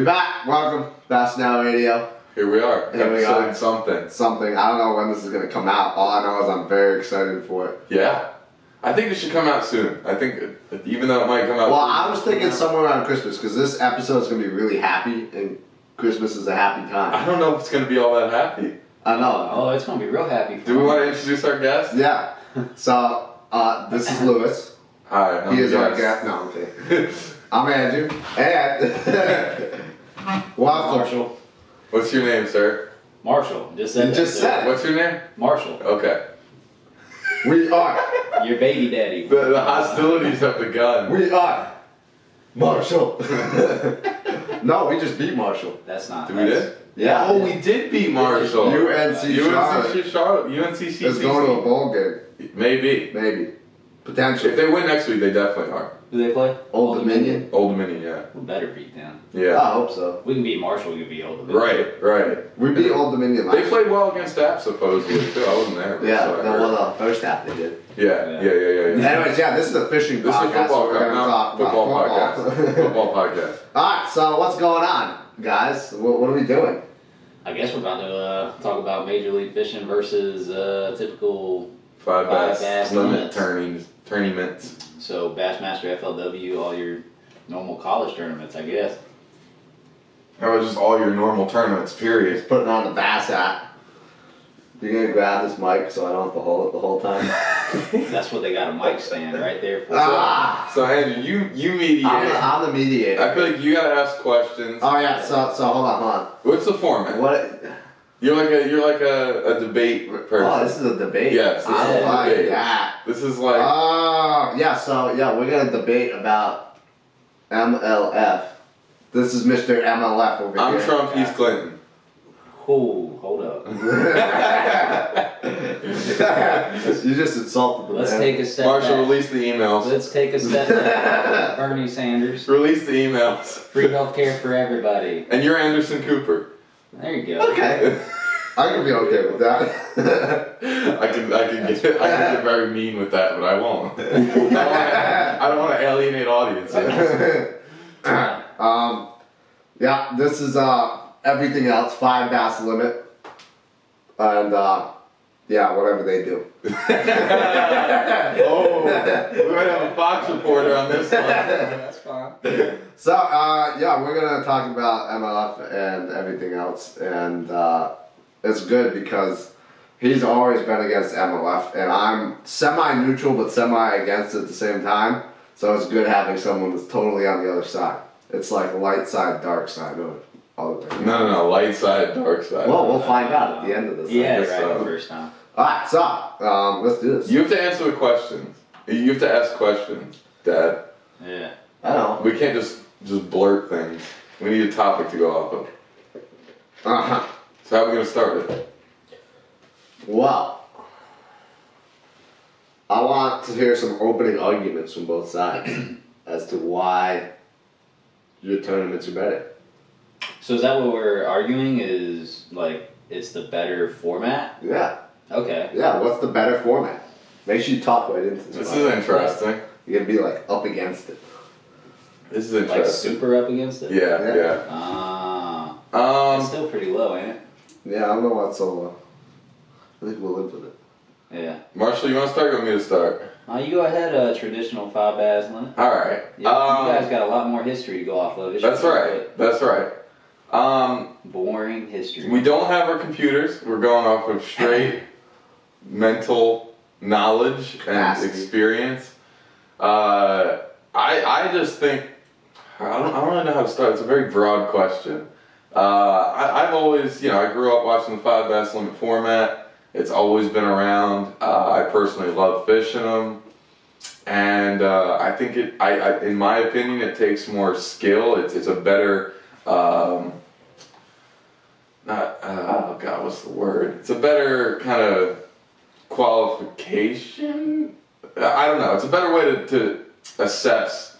We back. Welcome. That's Now Radio. Here we are. Here we are. Something. I don't know when this is going to come out. All I know is I'm very excited for it. Yeah. I think it should come out soon. I think, even though it might come out Well, soon, I was thinking somewhere around Christmas, because this episode is going to be really happy, and Christmas is a happy time. I don't know if it's going to be all that happy. I know. Oh, it's going to be real happy. Do we want to introduce our guest? Yeah. So, this is Lewis. Hi. He is our guest. No, I'm kidding. I'm Andrew. And... welcome. Marshall. What's your name, sir? Marshall. Just said You that, just sir. said it. What's your name? Marshall. Okay. We are. Your baby daddy. The hostilities have begun. We are. Marshall. No, we just beat Marshall. That's not. We did? Yeah. Oh, we did beat Marshall. UNC Charlotte UNC is going to a bowl game. Maybe. Maybe. Potentially. If they win next week, they definitely are. Who they play? Old Dominion. Old Dominion, yeah. We better beat them. Yeah. I hope so. We can beat Marshall. We can beat Old Dominion. Right. We beat Old Dominion last They played well against App, supposedly, too. I wasn't there. Yeah, so I heard. well, the first half they did. Yeah. Anyways, yeah, this is a fishing This is podcast. football, so we're going to talk football about podcast. Football podcast. Alright, so what's going on, guys? What are we doing? I guess we're about to talk about Major League Fishing versus typical Five bass limit limits. tournaments. So Bassmaster FLW, all your normal college tournaments, I guess. That was just all your normal tournaments, period. Putting on the bass hat. You're going to grab this mic so I don't have to hold it the whole time. That's what they got a mic stand right there for. So Andrew, you mediate. I'm the mediator. I feel like you gotta ask questions. Oh yeah, so hold on. What's the format? What? You're like a debate person. Oh, this is a debate. Yes, this is a like debate. that. This is like. Yeah. So yeah, we're gonna debate about MLF. This is Mr. MLF over here. I'm Trump. He's Clinton. Oh, hold up. You just insulted the Let's man. take a step Marshall, back. release the emails. Let's take a step back. Bernie Sanders. Release the emails. Free healthcare for everybody. And you're Anderson Cooper. There you go. Okay. I can be okay with that. I can get very mean with that, but I won't. I don't want to alienate audiences. Yeah, this is everything else, 5 bass limit. And yeah, whatever they do. Oh, we might have a Fox reporter on this one. That's fine. So, yeah, we're going to talk about MLF and everything else. And it's good because he's always been against MLF. And I'm semi-neutral but semi-against at the same time. So it's good having someone that's totally on the other side. It's like light side, dark side of it. No, light side, dark side. Well, we'll find out at the end of this. Yeah, guess right so. the first time. Alright, so, let's do this. You have to answer the questions. You have to ask questions, Dad. Yeah. I know. We can't just blurt things. We need a topic to go off of. Uh-huh. So how are we going to start it? Well, I want to hear some opening arguments from both sides as to why your tournaments are better. So is that what we're arguing? Is like it's the better format? Yeah. Okay. Yeah, what's the better format? Make sure you talk right into this. This is interesting. You're going to be like up against it. This is Like interesting. super up against it? Yeah. It's still pretty low, ain't it? Yeah, I don't know why it's so low. I think we'll live with it. Yeah. Marshall, you want to start or you want me to start? You go ahead, traditional 5 bass limit. Alright. You guys got a lot more history to go off of. That's right. Boring history. We don't have our computers. We're going off of straight mental knowledge and Capacity. experience. I just think I don't really know how to start. It's a very broad question. I've always, I grew up watching the 5 bass limit format. It's always been around. I personally love fishing them, and I think in my opinion, it takes more skill. It's a better. Oh God, what's the word? It's a better kind of qualification. I don't know. It's a better way to assess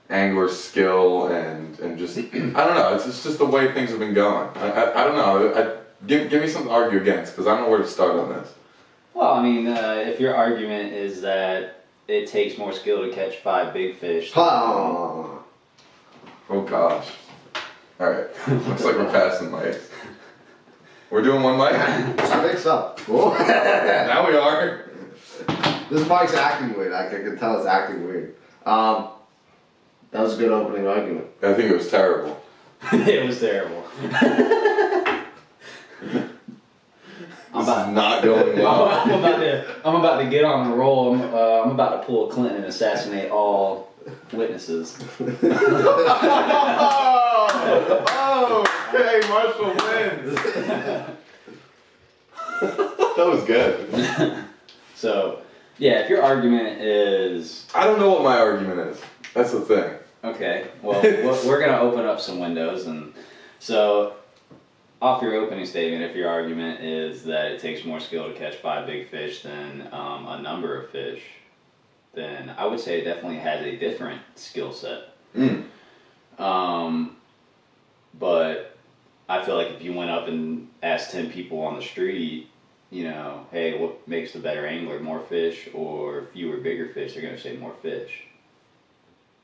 angler skill and just I don't know. It's just the way things have been going. I don't know. Give me something to argue against because I don't know where to start on this. Well, I mean, if your argument is that it takes more skill to catch 5 big fish. Oh Oh gosh. All right. Looks like we're passing mics. We're doing one mic? I think so. Now we are. This mic's acting weird. I can tell it's acting weird. That was a good opening argument. I think it was terrible. It was terrible. This is not going well. I'm about to get on a roll. I'm about to pull a Clinton and assassinate all witnesses. Okay, Marshall wins. That was good. So, yeah, if your argument is... I don't know what my argument is. That's the thing. Okay, well, we're going to open up some windows. And so, off your opening statement, if your argument is that it takes more skill to catch 5 big fish than a number of fish, then I would say it definitely has a different skill set. But I feel like if you went up and asked 10 people on the street, you know, hey, what makes the better angler, more fish or fewer bigger fish, they're going to say more fish.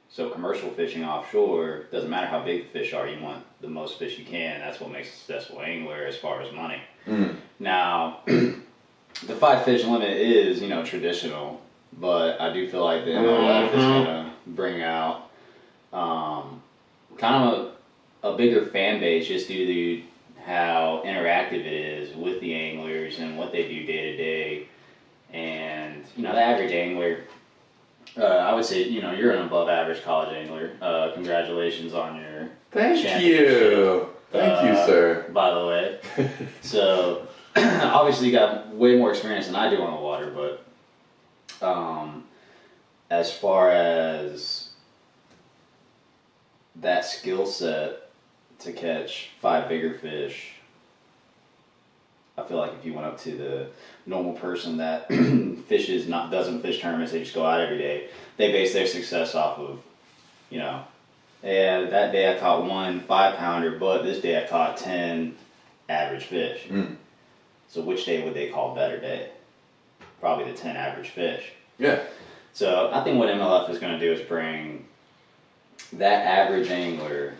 So commercial fishing offshore, doesn't matter how big the fish are, you want the most fish you can. That's what makes a successful angler as far as money. Now, the 5 fish limit is, you know, traditional, but I do feel like the MLF is going to bring out kind of a bigger fan base just due to how interactive it is with the anglers and what they do day to day. And, you know, the average angler, I would say, you know, you're an above average college angler. Congratulations on your championship. Thank you, sir. By the way. So, obviously you got way more experience than I do on the water, but as far as that skill set to catch 5 bigger fish, I feel like if you went up to the normal person that doesn't fish tournaments, they just go out every day, they base their success off of, you know, yeah, that day I caught 1 5-pounder, but this day I caught 10 average fish. So which day would they call better day? Probably the 10 average fish. Yeah. So I think what MLF is going to do is bring that average angler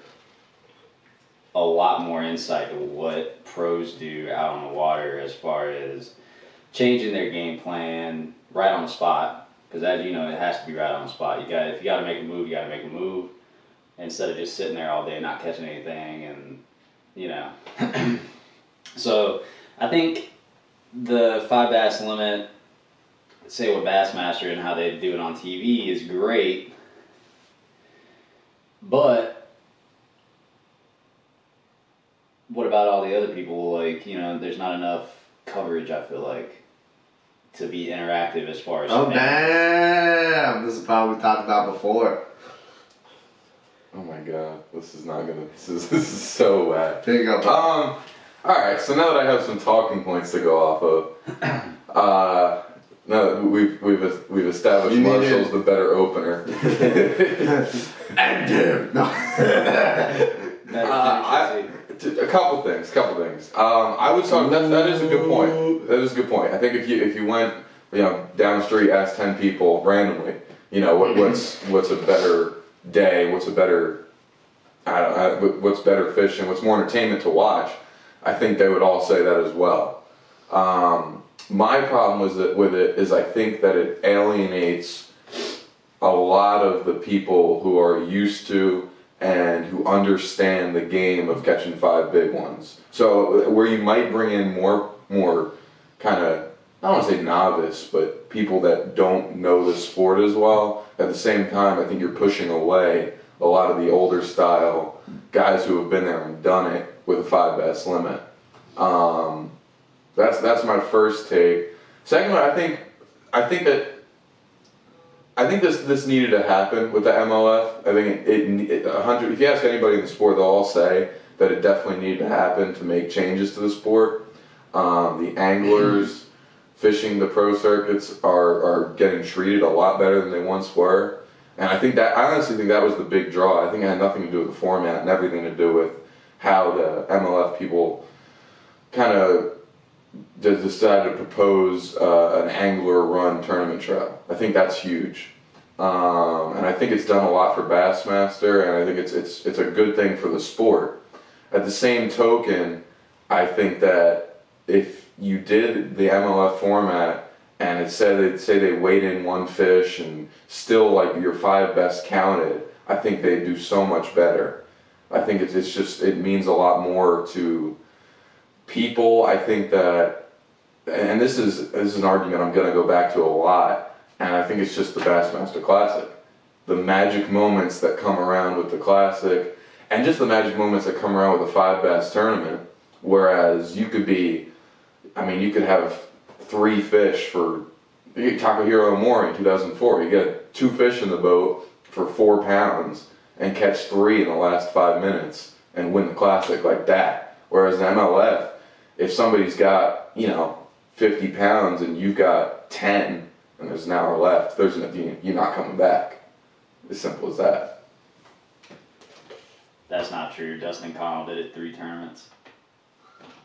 a lot more insight to what pros do out on the water as far as changing their game plan right on the spot. Because as you know, it has to be right on the spot. If you got to make a move, you got to make a move instead of just sitting there all day not catching anything. And you know, so I think the 5 bass limit, say with Bassmaster and how they do it on TV, is great, but what about all the other people? Like, you know, there's not enough coverage, I feel like, to be interactive as far as... Oh, damn! This is probably we talked about before. Oh my god, this is not gonna... This is so whack. There you go. Alright, so now that I have some talking points to go off of, now that we've established Marshall's the better opener. And him! No. A couple things. I would talk. That is a good point. That is a good point. I think if you went, you know, down the street, asked 10 people randomly, you know, what's a better day, what's better fishing, what's more entertainment to watch, I think they would all say that as well. My problem with it is I think that it alienates a lot of the people who are used to and who understand the game of catching 5 big ones. So where you might bring in more kind of, I don't want to say novice, but people that don't know the sport as well, at the same time I think you're pushing away a lot of the older style guys who have been there and done it with a 5 bass limit. That's my first take. Second one, I think this needed to happen with the MLF. I think if you ask anybody in the sport, they'll all say that it definitely needed to happen to make changes to the sport. The anglers fishing the pro circuits are getting treated a lot better than they once were. And I honestly think that was the big draw. I think it had nothing to do with the format and everything to do with how the MLF people kind of decided to propose an angler run tournament trail. I think that's huge. And I think it's done a lot for Bassmaster, and I think it's a good thing for the sport. At the same token, I think that if you did the MLF format and it said say they weighed in one fish and still like your 5 best counted, I think they'd do so much better. I think it's just, it means a lot more to people. I think that, and this is an argument I'm going to go back to a lot, and I think it's just the Bassmaster Classic. The magic moments that come around with the Classic, and just the magic moments that come around with the 5 Bass tournament, whereas you could have 3 fish for, Taco Hero Mori in 2004, you get 2 fish in the boat for 4 pounds and catch 3 in the last 5 minutes and win the Classic like that. Whereas in MLF, if somebody's got, 50 pounds and you've got 10 and there's an hour left, you're not coming back. As simple as that. That's not true. Dustin Connell did it 3 tournaments.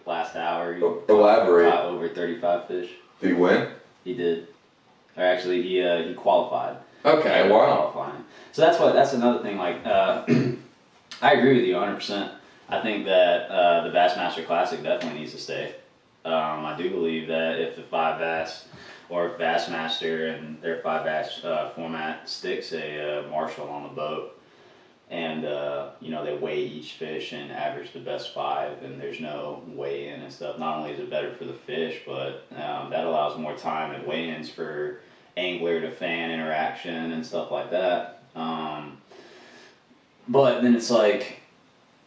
Last hour, he Elaborate. caught over 35 fish. Did he win? He did. Or actually, he qualified. Okay, wow. Qualifying. So that's another thing. Like, I agree with you 100%. I think that the Bassmaster Classic definitely needs to stay. I do believe that if the 5 Bass or if Bassmaster and their 5 Bass format sticks a Marshall on the boat, and they weigh each fish and average the best 5, and there's no weigh-in and stuff. Not only is it better for the fish, but that allows more time at weigh-ins for angler to fan interaction and stuff like that. But then it's like,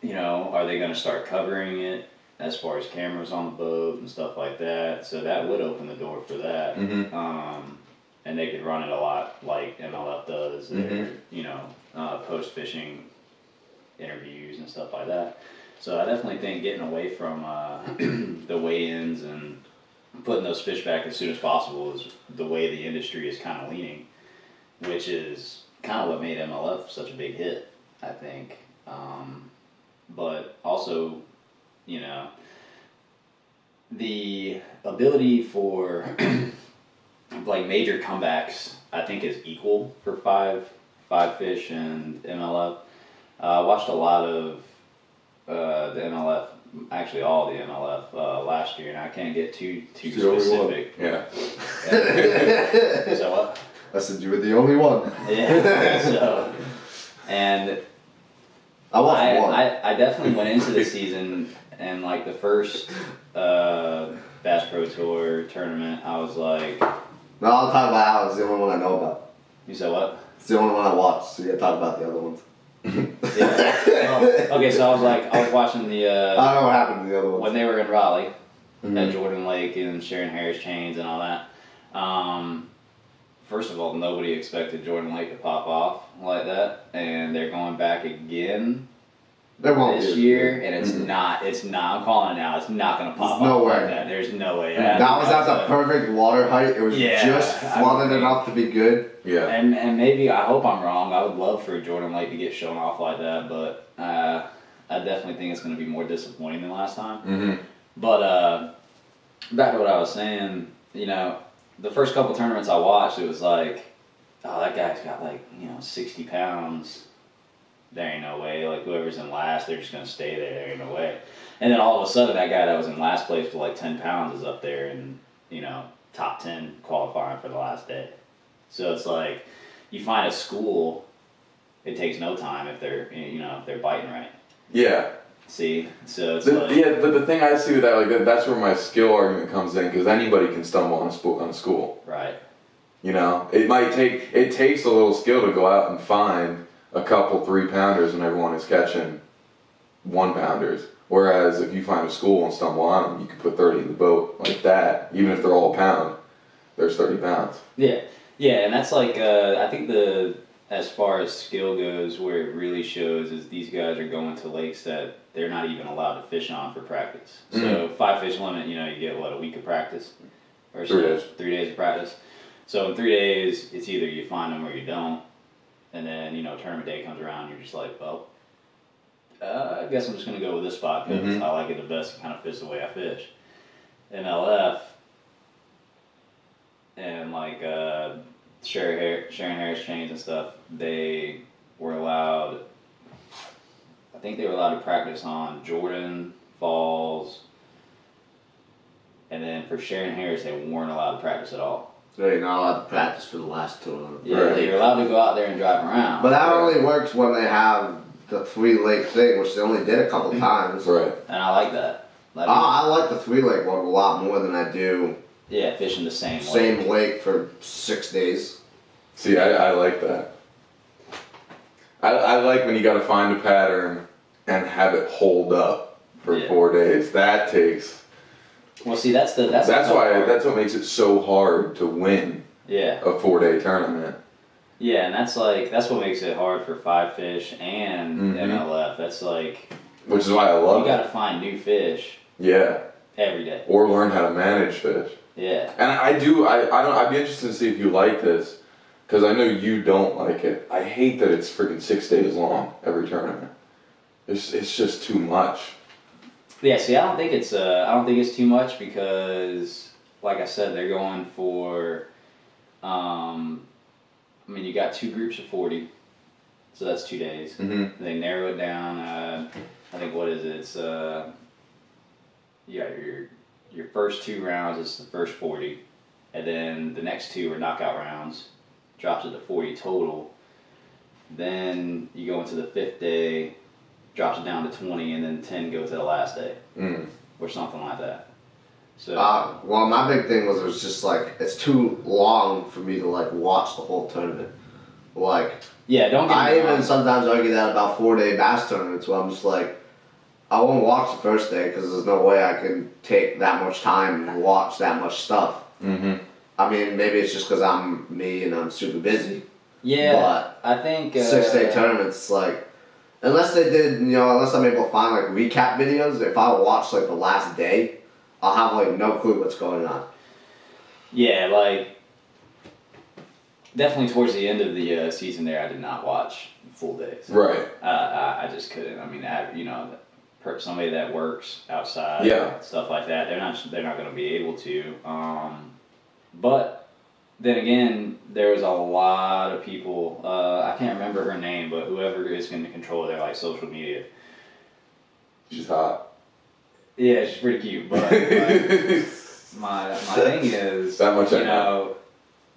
are they going to start covering it as far as cameras on the boat and stuff like that? So that would open the door for that. Mm-hmm. And they could run it a lot like MLF does. Their, post-fishing interviews and stuff like that. So I definitely think getting away from the weigh-ins and putting those fish back as soon as possible is the way the industry is kind of leaning, which is kind of what made MLF such a big hit, I think. But also, the ability for like major comebacks, I think, is equal for five fish and MLF. Watched a lot of the MLF, actually all the MLF last year, and I can't get too specific. Yeah. So what? I said you were the only one. Yeah. So, and I watched one. I definitely went into the season, and like the first Bass Pro Tour tournament, I was like, No, I'll talk about how it's the only one I know about. you said what? It's the only one I watched, so you gotta talk about the other ones. Yeah. Oh, okay, so I was watching the I don't know what happened to the other ones. when they were in Raleigh at Jordan Lake and Sharon Harris Chains and all that. First of all, nobody expected Jordan Lake to pop off like that, and they're going back again There won't this be. year, and it's not. I'm calling it now. It's not going to pop There's off no like way. that. There's no way. That was at the perfect water height. It was just flooded enough to be good. Yeah. And maybe, I hope I'm wrong. I would love for Jordan Lake to get shown off like that, but I definitely think it's going to be more disappointing than last time. Mm-hmm. But back to what I was saying, the first couple tournaments I watched, it was like, oh, that guy's got 60 pounds. There ain't no way. Like, whoever's in last, they're just going to stay there. There ain't no way. And then all of a sudden, that guy that was in last place with 10 pounds is up there and, top 10 qualifying for the last day. So it's like, you find a school, it takes no time if they're, if they're biting right. Yeah. See? So it's Yeah, but the thing I see with that, that's where my skill argument comes in, because anybody can stumble on a school. Right. It takes a little skill to go out and find a couple 3-pounders when everyone is catching 1-pounders. Whereas if you find a school and stumble on them, you can put 30 in the boat like that. Even if they're all a pound, there's 30 pounds. Yeah. Yeah, and that's I think as far as skill goes, where it really shows is these guys are going to lakes that they're not even allowed to fish on for practice. So 5 fish limit, you get a week of practice? Or 3 days. 3 days of practice. So in 3 days, it's either you find them or you don't. And then, tournament day comes around, and you're just like, well, I guess I'm just going to go with this spot because I like it the best and kind of fits the way I fish. MLF and Sharon Harris Chains and stuff, they were allowed, think they were allowed to practice on Jordan, Falls, and then for Sharon Harris, they weren't allowed to practice at all. So you're not allowed to practice for the last tournament. Yeah, right. You're allowed to go out there and drive around. But that only works when they have the 3-leg thing, which they only did a couple times. Right. And I like that. I like the 3-leg one a lot more than I do. Yeah, fishing the same lake for 6 days. See, I like that. I like when you got to find a pattern and have it hold up for 4 days. That takes. Well, see, that's what makes it so hard to win. Yeah. A 4-day tournament. Yeah, and that's what makes it hard for Five Fish and MLF. That's like. Which is why I love it. You got to find new fish. Yeah. Every day. Or learn how to manage fish. Yeah. And I'd be interested to see if you like this, because I know you don't like it. I hate that it's freaking 6 days long every tournament. It's just too much. Yeah, see, I don't think it's too much because, like I said, they're going for. You got 2 groups of 40, so that's 2 days. Mm-hmm. They narrow it down. I think what is it? It's your first 2 rounds is the first 40, and then the next 2 are knockout rounds. Drops it to 40 total. Then you go into the 5th day, drops it down to 20, and then 10 go to the last day, or something like that. So. Well, my big thing was it was just like it's too long for me to like watch the whole tournament. Like. Yeah, don't get me wrong. I even sometimes argue that about 4-day bass tournaments where I'm just like, I won't watch the first day because there's no way I can take that much time and watch that much stuff. Mm-hmm. I mean, maybe it's just because I'm me and I'm super busy. Yeah, but I think 6-day tournaments, like, unless unless I'm able to find like recap videos, if I watch like the last day, I'll have like no clue what's going on. Yeah, like definitely towards the end of the season there, I did not watch full days. Right. I just couldn't. I mean, somebody that works outside, stuff like that, they're not going to be able to. But then again, there was a lot of people. I can't remember her name, but whoever is going to control their like social media. She's hot. Yeah, she's pretty cute. But my thing is, that much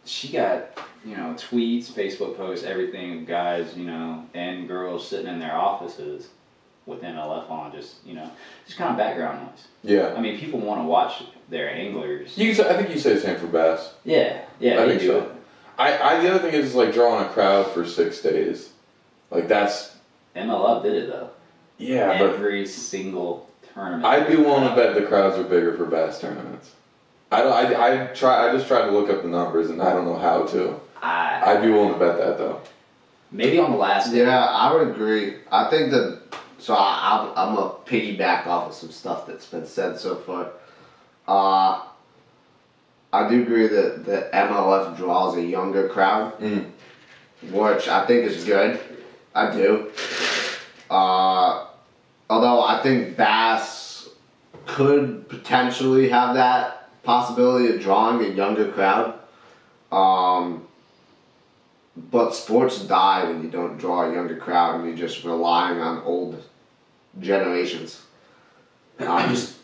she got tweets, Facebook posts, everything of guys and girls sitting in their offices with MLF on, just kind of background noise. Yeah. I mean, people want to watch their anglers. I think you say the same for bass. Yeah, I think do so. it. The other thing is like drawing a crowd for 6 days. Like that's. MLF did it though. Yeah, every single tournament. I'd be willing to bet the crowds are bigger for bass tournaments. I just tried to look up the numbers and I don't know how to. I'd be willing to bet that though. Maybe on the last day. Yeah, I would agree. I think that. So I'm gonna piggyback off of some stuff that's been said so far. I do agree that the MLF draws a younger crowd, which I think is good. I do. Although I think bass could potentially have that possibility of drawing a younger crowd. But sports die when you don't draw a younger crowd and you're just relying on old generations. Just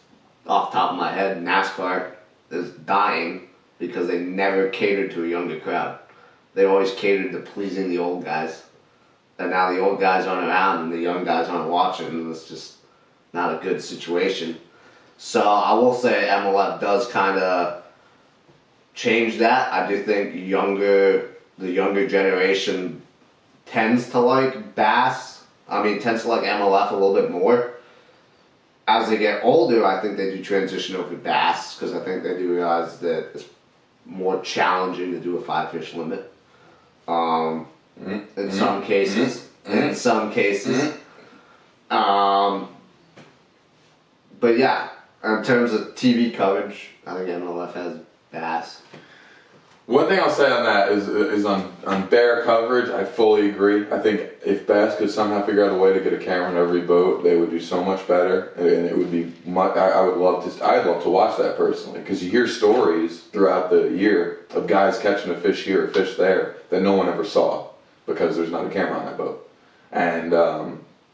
off the top of my head, NASCAR is dying because they never catered to a younger crowd. They always catered to pleasing the old guys. And now the old guys aren't around and the young guys aren't watching, and it's just not a good situation. So I will say MLF does kind of change that. I do think the younger generation tends to like bass. Tends to like MLF a little bit more. As they get older, I think they do transition over to bass because I think they do realize that it's more challenging to do a 5-fish limit. In some cases. But yeah, in terms of TV coverage, I think MLF has bass. One thing I'll say on that is on bear coverage, I fully agree. I think if bass could somehow figure out a way to get a camera in every boat, they would do so much better, and it would be much. I'd love to watch that personally, because you hear stories throughout the year of guys catching a fish here, a fish there that no one ever saw because there's not a camera on that boat, and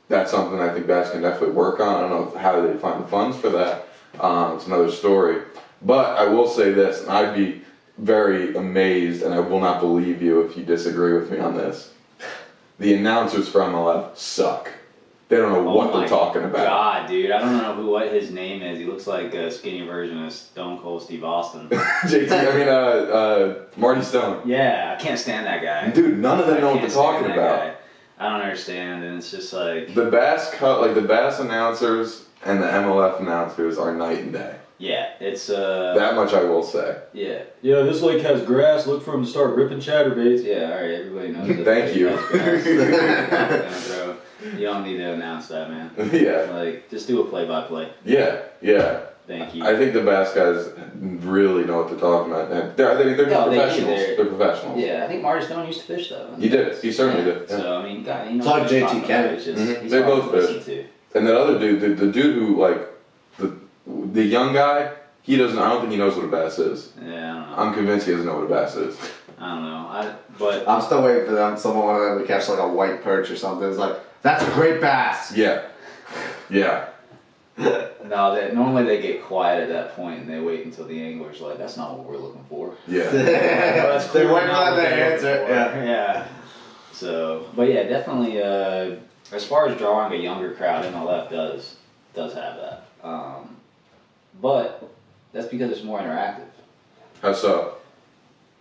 That's something I think bass can definitely work on. I don't know how they find the funds for that. It's another story. But I will say this, and I'd be very amazed, and I will not believe you if you disagree with me on this. The announcers for MLF suck. They don't know what they're talking about. God, dude, I don't know what his name is. He looks like a skinny version of Stone Cold Steve Austin. Marty Stone. Yeah, I can't stand that guy. Dude, none of them know what they're talking about. Guy. I don't understand, and it's just like the Bass announcers and the MLF announcers are night and day. Yeah, it's that much I will say. Yeah. Yeah, this lake has grass. Look for him to start ripping chatterbaits. Yeah, all right, everybody knows. Thank you. Bro, you don't need to announce that, man. Yeah. Like, just do a play-by-play. Yeah. Thank you. I think the Bass guys really know what they're talking about. They're professionals. They're professionals. Yeah, I think Marty Stone used to fish though. He did. He certainly did. Yeah. So I mean, God, you know, it's like JT Kennedy. They both fish. And that other dude, the dude who like the young guy, he doesn't. I don't think he knows what a bass is. Yeah, I don't know. I'm convinced he doesn't know what a bass is. I don't know. But I'm still waiting for someone one of them to catch like a white perch or something. It's like, that's a great bass. Yeah. No, normally they get quiet at that point and they wait until the angler's like, that's not what we're looking for. Yeah. That's they're waiting for the answer. Yeah. So, but yeah, definitely. As far as drawing a younger crowd, MLF does have that. But that's because it's more interactive. How so?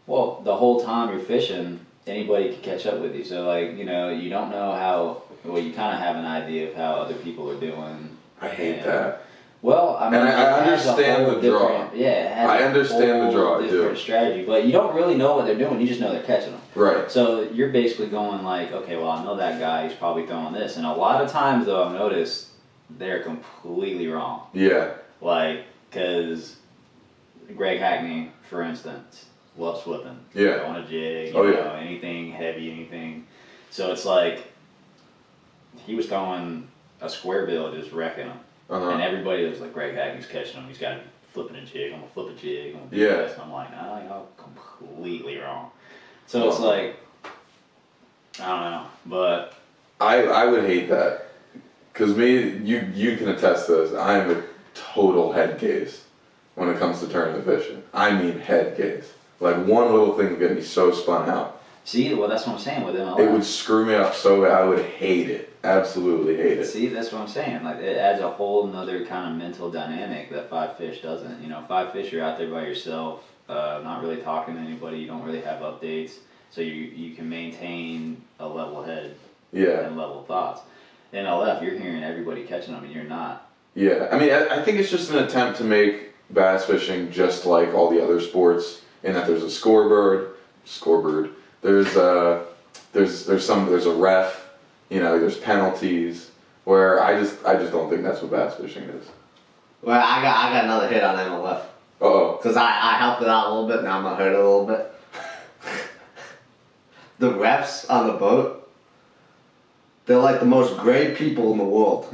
Well, the whole time you're fishing, anybody can catch up with you. So, like, you know, you don't know how. Well, you kind of have an idea of how other people are doing. I hate that. Well, I mean, and I understand the draw. Yeah, it has I understand the draw, different strategy, but you don't really know what they're doing. You just know they're catching them. Right. So you're basically going like, okay, well, I know that guy. He's probably throwing this, and a lot of times though, I've noticed they're completely wrong. Yeah. Like, because Greg Hackney, for instance, loves flipping. Yeah. On a jig. You know, anything heavy, anything. So it's like he was throwing a square bill, just wrecking them. And everybody was like, Greg Hackney's catching him. He's got to be flipping a jig. I'm going to flip a jig. I'm gonna do this. And I'm like, no, you're completely wrong. So it's like, I don't know. But I would hate that. Because you can attest to this. I am a total head case when it comes to tournament fishing. I mean head case. Like one little thing would get me so spun out. See, well, that's what I'm saying with MLF. It would screw me up so bad. I would hate it. Absolutely hate it. See, that's what I'm saying. Like, it adds a whole nother kind of mental dynamic that five fish doesn't. You know, five fish, you're out there by yourself, not really talking to anybody. You don't really have updates, so you can maintain a level head. Yeah. And level thoughts. In LF, you're hearing everybody catching them, and you're not. Yeah, I mean, I think it's just an attempt to make bass fishing just like all the other sports, in that there's a scoreboard. There's a ref. You know, there's penalties. Where I just don't think that's what bass fishing is. Well, I got another hit on MLF. Uh-oh. Because I helped it out a little bit. Now I'm gonna hurt it a little bit. The refs on the boat, they're like the most gray people in the world.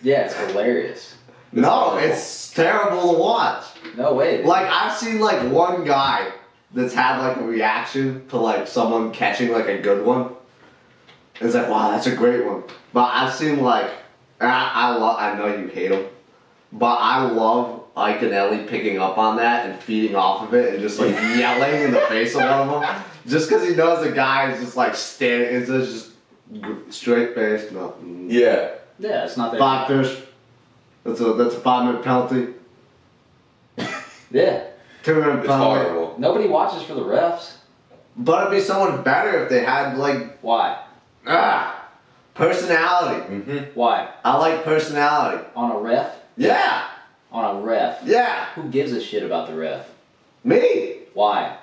Yeah, it's hilarious. It's terrible to watch. No way. Like, I've seen like one guy that's had like a reaction to like someone catching like a good one. It's like, wow, that's a great one. But I've seen like, I know you hate him, but I love Ike and Ellie picking up on that and feeding off of it and just like yelling in the face of one of them. Just because he knows the guy is just like standing, it's just straight face, nothing. Yeah. Yeah, it's not that. 5 fish. That's a 5-minute penalty. Yeah. 2-minute penalty. It's horrible. Nobody watches for the refs. But it'd be so much better if they had like. Why? Personality. Mm-hmm. Why? I like personality. On a ref? Yeah. On a ref? Yeah. Who gives a shit about the ref? Me. Why?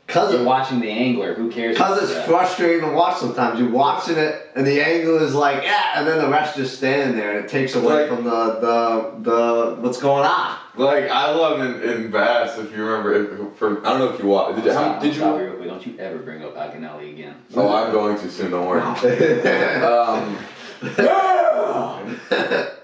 Cause you're watching the angler. Who cares? Because it's frustrating to watch sometimes. You're watching it, and the angler is like, yeah, and then the ref's just standing there, and it takes away from the what's going on. Like I love in bass, if you remember, I don't know if you watched. Did you? Real quick. Don't you ever bring up Akinelli again? Oh, I'm going to soon. Don't worry.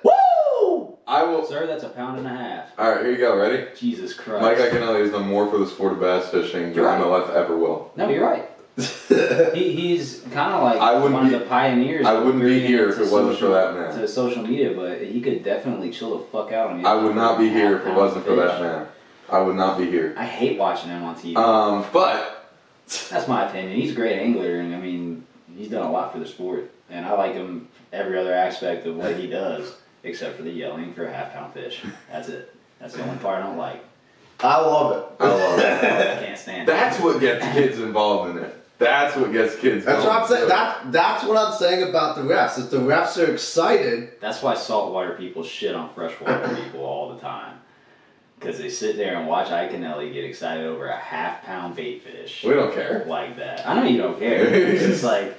Woo! I will. Sir, that's 1.5 pounds. All right, here you go. Ready? Jesus Christ. Mike Akinelli has done more for the sport of bass fishing than MLF ever will. No, you're right. He's kind of like I wouldn't one be- of the pioneers. I of wouldn't be bringing here it if to it wasn't for social- that man. To social media, but he could definitely chill the fuck out on you. I would not be here if it Half-pound wasn't for that fish. man. I would not be here. I hate watching him on TV. But That's my opinion. He's a great angler, and I mean, he's done a lot for the sport. And I like him every other aspect of what he does, except for the yelling for a half-pound fish. That's it. That's the only part I don't like. I love it. I love it. I can't stand it. That's what gets kids involved in it. That's what gets kids. That's what I'm going saying. to it. That's what I'm saying about the refs. If the refs are excited, That's why saltwater people shit on freshwater people all the time. Because they sit there and watch Ike and Ellie get excited over a half-pound bait fish. We don't care. Like that. I know you don't care. It's just like,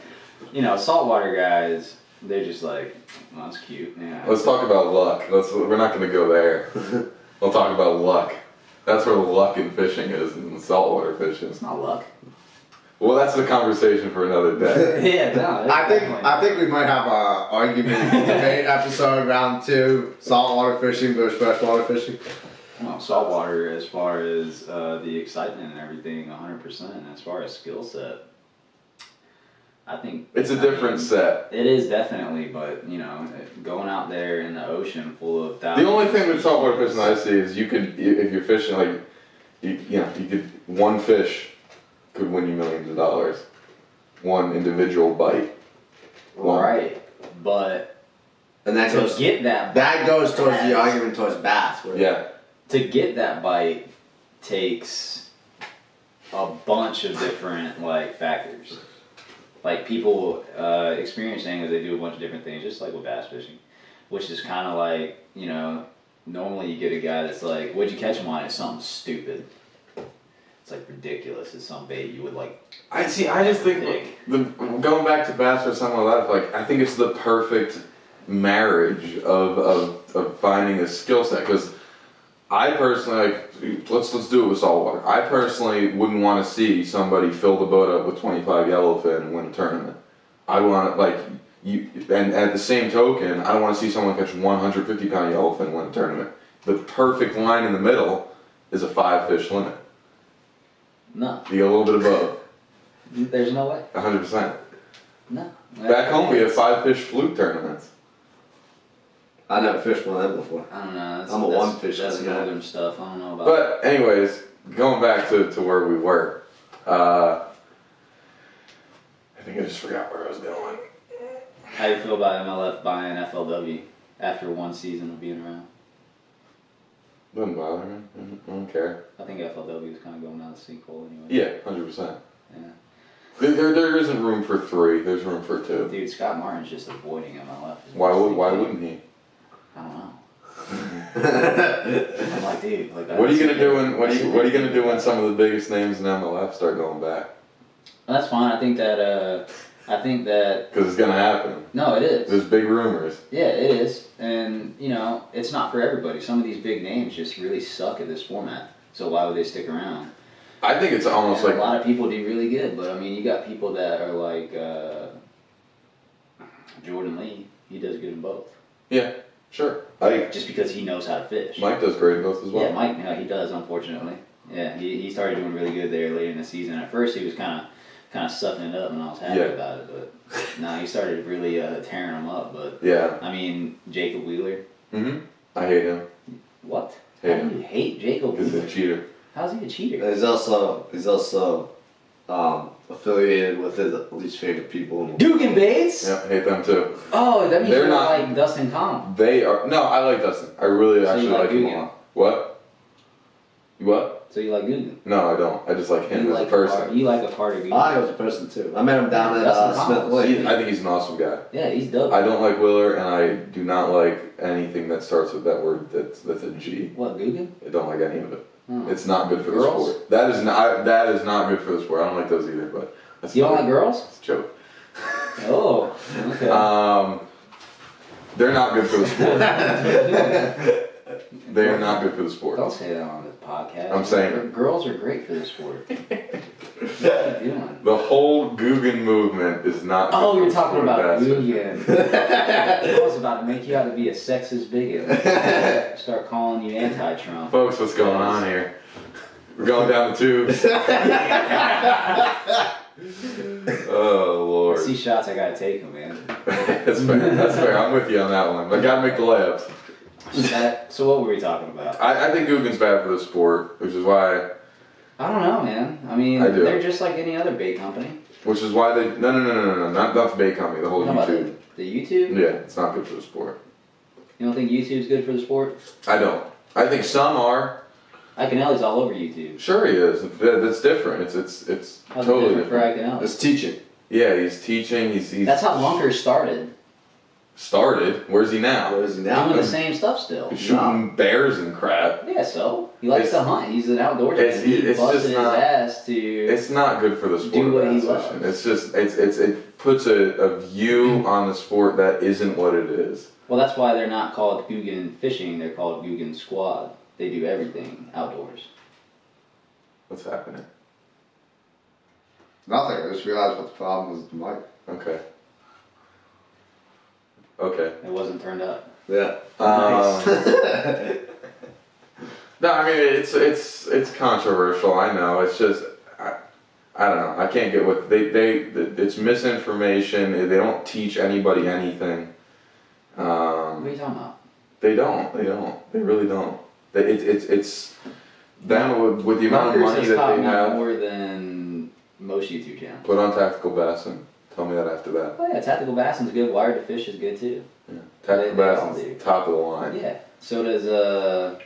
saltwater guys, they're just like, well, that's cute. Yeah. Let's talk about luck. We're not going to go there. We'll talk about luck. That's where the luck in fishing is, in saltwater fishing. It's not luck. Well, that's a conversation for another day. Yeah, no. I think we might have a argument debate episode round 2: saltwater fishing versus freshwater fishing. Well, saltwater, as far as the excitement and everything, 100%. As far as skill set, I think It's a different set. It is definitely, but going out there in the ocean full of thousands. The only thing with saltwater fishing that I see is you could, if you're fishing like, you could, one fish could win you millions of dollars. One individual bite. Right, but And that to goes get that towards the bass, argument towards bass. Where Yeah. to get that bite takes a bunch of different factors. Like people experience anglers, they do a bunch of different things, just like with bass fishing, which is kind of like normally you get a guy that's like, "What'd you catch him on?" It's something stupid. It's like ridiculous. It's some bait you would like. I just think going back to bass or something like that, I think it's the perfect marriage of finding a skill set. Because I personally let's do it with saltwater. I personally wouldn't want to see somebody fill the boat up with 25 yellowfin and win a tournament. I want and at the same token, I want to see someone catch 150-pound yellowfin and win a tournament. The perfect line in the middle is a 5-fish limit. No. You get a little bit above. There's no way. 100%. No. Back home, we have 5-fish fluke tournaments. I never fished one of them before. I don't know. I'm a one-fish That's guy. northern stuff. I don't know about. But anyways, going back to where we were, I think I just forgot where I was going. How do you feel about MLF buying FLW after one season of being around? Doesn't bother me. I don't care. I think FLW is kind of going down the sinkhole anyway. Yeah, 100%. Yeah. There isn't room for 3. There's room for 2. Dude, Scott Martin's just avoiding MLF. Why wouldn't he? I don't know. I'm like, dude. What are you gonna do when some of the biggest names in MLF start going back? Well, that's fine. I think that. Because it's gonna happen. No, it is. There's big rumors. Yeah, it is, and it's not for everybody. Some of these big names just really suck at this format. So why would they stick around? I think it's almost And like a lot of people do really good, but I mean, you got people that are like Jordan Lee. He does good in both. Yeah, sure. Just because he knows how to fish. Mike does great in both as well. Yeah, Mike. He does. Unfortunately, yeah, he started doing really good there later in the season. At first, he was kind of sucking it up, and I was happy about it. But now he started really tearing them up. But yeah, I mean, Jacob Wheeler. I hate him. What? Hate How do you hate Jacob Because Wheeler? he's a cheater. How's he a cheater? He's also affiliated with his least favorite people. Dugan Bates? Yeah, I hate them too. Oh, that means They're you're not- like Dustin Common. They are. No, I like Dustin. I really So you actually like like him a Dugan? lot. What? What? So you like Dugan? No, I don't. I just like him You as like a person. You like a part of Dugan? I was a person too. I met him down at Dustin Smith Collins. Lake. I think he's an awesome guy. Yeah, he's dope. I don't like Willer, and I do not like anything that starts with that word that's a G. What, Dugan? I don't like any of it. Hmm. It's not good for the Girls? sport. That is not good for the sport. I don't like those either. But that's You don't not- like girls? It's a joke. Oh, okay. They're not good for the sport. They are not good for the sport. Don't say that on this podcast. I'm saying it. Girls are great for the sport. What are you doing? The whole Guggen movement is not good Oh, for you're the talking sport. about That's it. Guggen. I was about to make you out to be a sexist bigot. Start calling you anti-Trump. Folks, what's going on here? We're going down the tubes. Oh Lord. I see shots, I gotta take them, man. That's fair. That's fair. I'm with you on that one. I gotta make the layups. So what were we talking about? I think Guggen's bad for the sport, which is why. I don't know, man. I mean, I do. they're just like any other bait company. Which is why they no, not the bait company, the whole You know about YouTube. The YouTube? Yeah, it's not good for the sport. You don't think YouTube's good for the sport? I don't. I think some are. Iconelli's all over YouTube. Sure, he is. That's different. It's How's totally it different for Iconelli? It's teaching. Yeah, he's teaching. He's That's how Lunker started. started. Where's he now? Where is he now? Doing the same stuff still. He's shooting bears and crap. Yeah, so he likes to hunt. He's an outdoorsman. He it's busted just his not- ass to. It's not good for the sport. Do what of he bass fishing. loves. It's just it puts a view on the sport that isn't what it is. Well, that's why they're not called Guggen Fishing. They're called Guggen Squad. They do everything outdoors. What's happening? Nothing. I just realized what the problem was with the mic. Okay. Okay. It wasn't turned up. Yeah. No, I mean it's controversial. I know. It's just I don't know. I can't get with it's misinformation. They don't teach anybody anything. What are you talking about? They don't. They really don't. It's them with the amount of Lunkers money has that taught they me have. more than most YouTube channels. Put on tactical bassing. Tell me that after that. Oh yeah, tactical bassing's good. Wired to fish is good too. Yeah. Tactical They all bassing's do. top of the line. Yeah. So does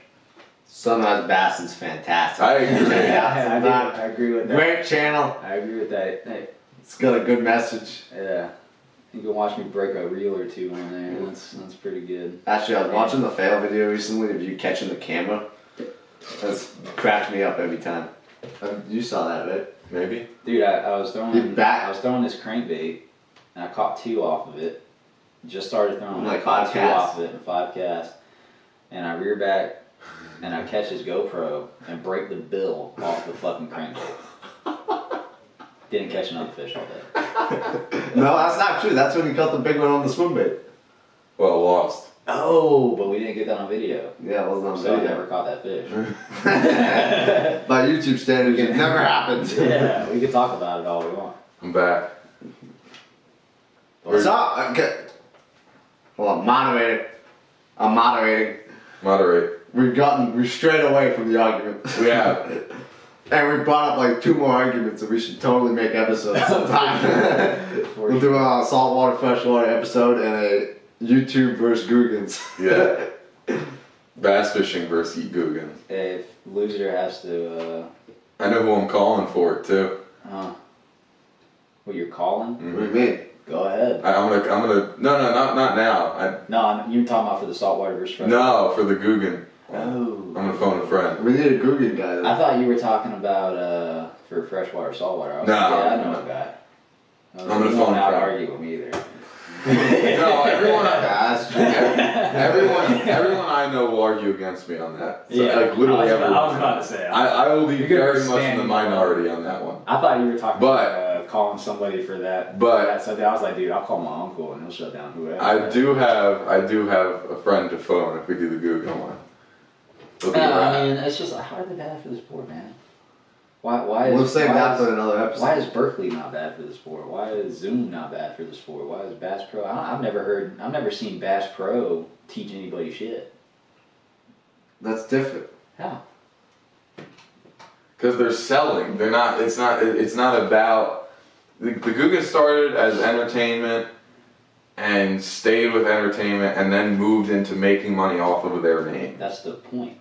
Sunrise Bassing's fantastic. I agree. I agree with that. Great channel. I agree with that. Hey, It's got a good message. yeah. You can watch me break a reel or two on there. That's pretty good. Actually, I was watching the fail video recently of you catching the camera. That's cracked me up every time. You saw that, right? Maybe. Dude, I was throwing this crankbait and I caught 2 off of it. Just started throwing Like I caught 5 2 casts. off of it in 5 casts. And I rear back and I catch his GoPro and break the bill off the fucking crankbait. Didn't catch another fish all day. No, that's not true. That's when you caught the big one on the swim bait. Well, lost. Oh, but we didn't get that on video. Yeah, it wasn't on So I video. never caught that fish. By YouTube standards, it never happened. Yeah, we could talk about it all we want. I'm back. What's up? Okay. Hold on, moderating. I'm moderating. Moderate. We've strayed away from the argument. We have. And we brought up like 2 more arguments that we should totally make episodes sometime. We'll do a saltwater, freshwater episode and a YouTube versus Guggen's. Yeah. Bass fishing versus Guggen. If loser has to, I know who I'm calling for it too. what you're calling? Mm-hmm. What do you mean? Go ahead. I'm gonna. No, not now. No, you're talking about for the saltwater versus freshwater. No, for the Guggen. Oh. I'm gonna phone a friend. We need a Guggen guy. Then. I thought you were talking about for freshwater, saltwater. I was No, like, yeah, I know no. a guy. I'm gonna You phone won't a friend. out-argue with me either. No, everyone. Guys, Everyone I know will argue against me on that. So, like literally everyone. I was about to say. I will be You're gonna very be much in the standing minority on that one. I thought you were talking But- about calling somebody for that. but- for that subject. I was like, dude, I'll call my uncle and he'll shut down whoever. I do have a friend to phone if we do the Guggen one. It'll be No, rad. I mean, it's just how are they bad for the sport, man? Why we'll is save why that is- for another episode. Why is Berkeley not bad for the sport? Why is Zoom not bad for the sport? Why is Bass Pro? I've never seen Bass Pro teach anybody shit. That's different. How? Because they're selling. They're not. It's not about. The Guggen started as entertainment, and stayed with entertainment, and then moved into making money off of their name. That's the point.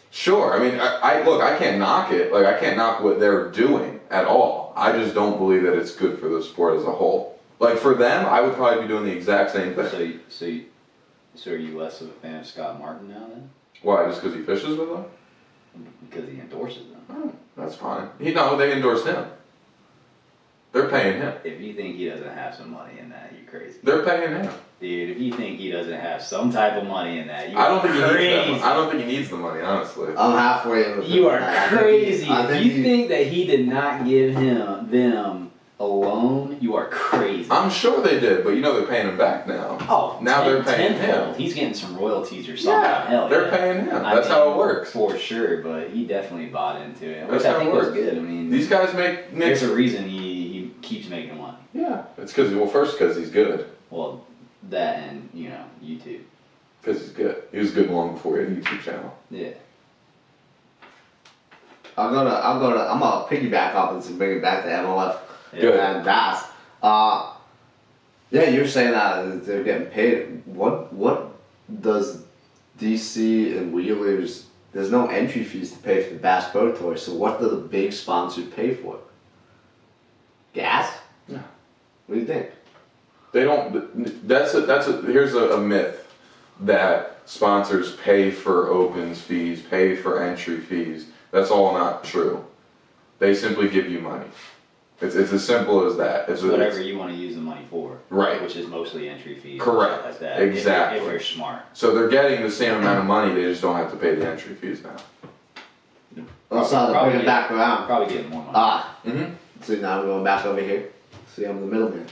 Sure. I mean, I can't knock it. Like I can't knock what they're doing at all. I just don't believe that it's good for the sport as a whole. Like for them, I would probably be doing the exact same thing. So are you less of a fan of Scott Martin now then? Why? Just because he fishes with them? Because he endorses them. Oh, that's fine. They endorsed him. They're paying him. If you think he doesn't have some money in that, you're crazy. They're paying him. Dude, if you think he doesn't have some type of money in that, I don't think he needs crazy. that. I don't think he needs the money, honestly. I'm halfway in. You are crazy. I If think you he- think that he did not give them a loan, you are crazy. I'm sure they did, but they're paying him back now. Oh, Now they're paying tenfold. him. He's getting some royalties or something. Yeah, Hell they're yeah. paying him. I That's mean, how it works. For sure, but he definitely bought into it, which That's I how think it was works. good. I mean, These guys make there's a reason he keeps making money. Yeah, it's because he's good. Well, that and YouTube. Because he's good. He was good long before he had a YouTube channel. Yeah. I'm gonna piggyback off this and bring it back to MLF Good. and DAS. Yeah, you're saying that they're getting paid. What does DC and Wheelers? There's no entry fees to pay for the Bass Pro Tour. So what do the big sponsors pay for? Gas? Yeah. What do you think? They don't. Here's a myth that sponsors pay for opens fees, pay for entry fees. That's all not true. They simply give you money. It's as simple as that. It's whatever you want to use the money for. Right. Which is mostly entry fees. Correct. Like that. Exactly. If you're smart. So they're getting the same amount of money. They just don't have to pay the entry fees now. So to bring it back around. Probably getting more money. Mm-hmm. So now we're going back over here. See, I'm the middleman.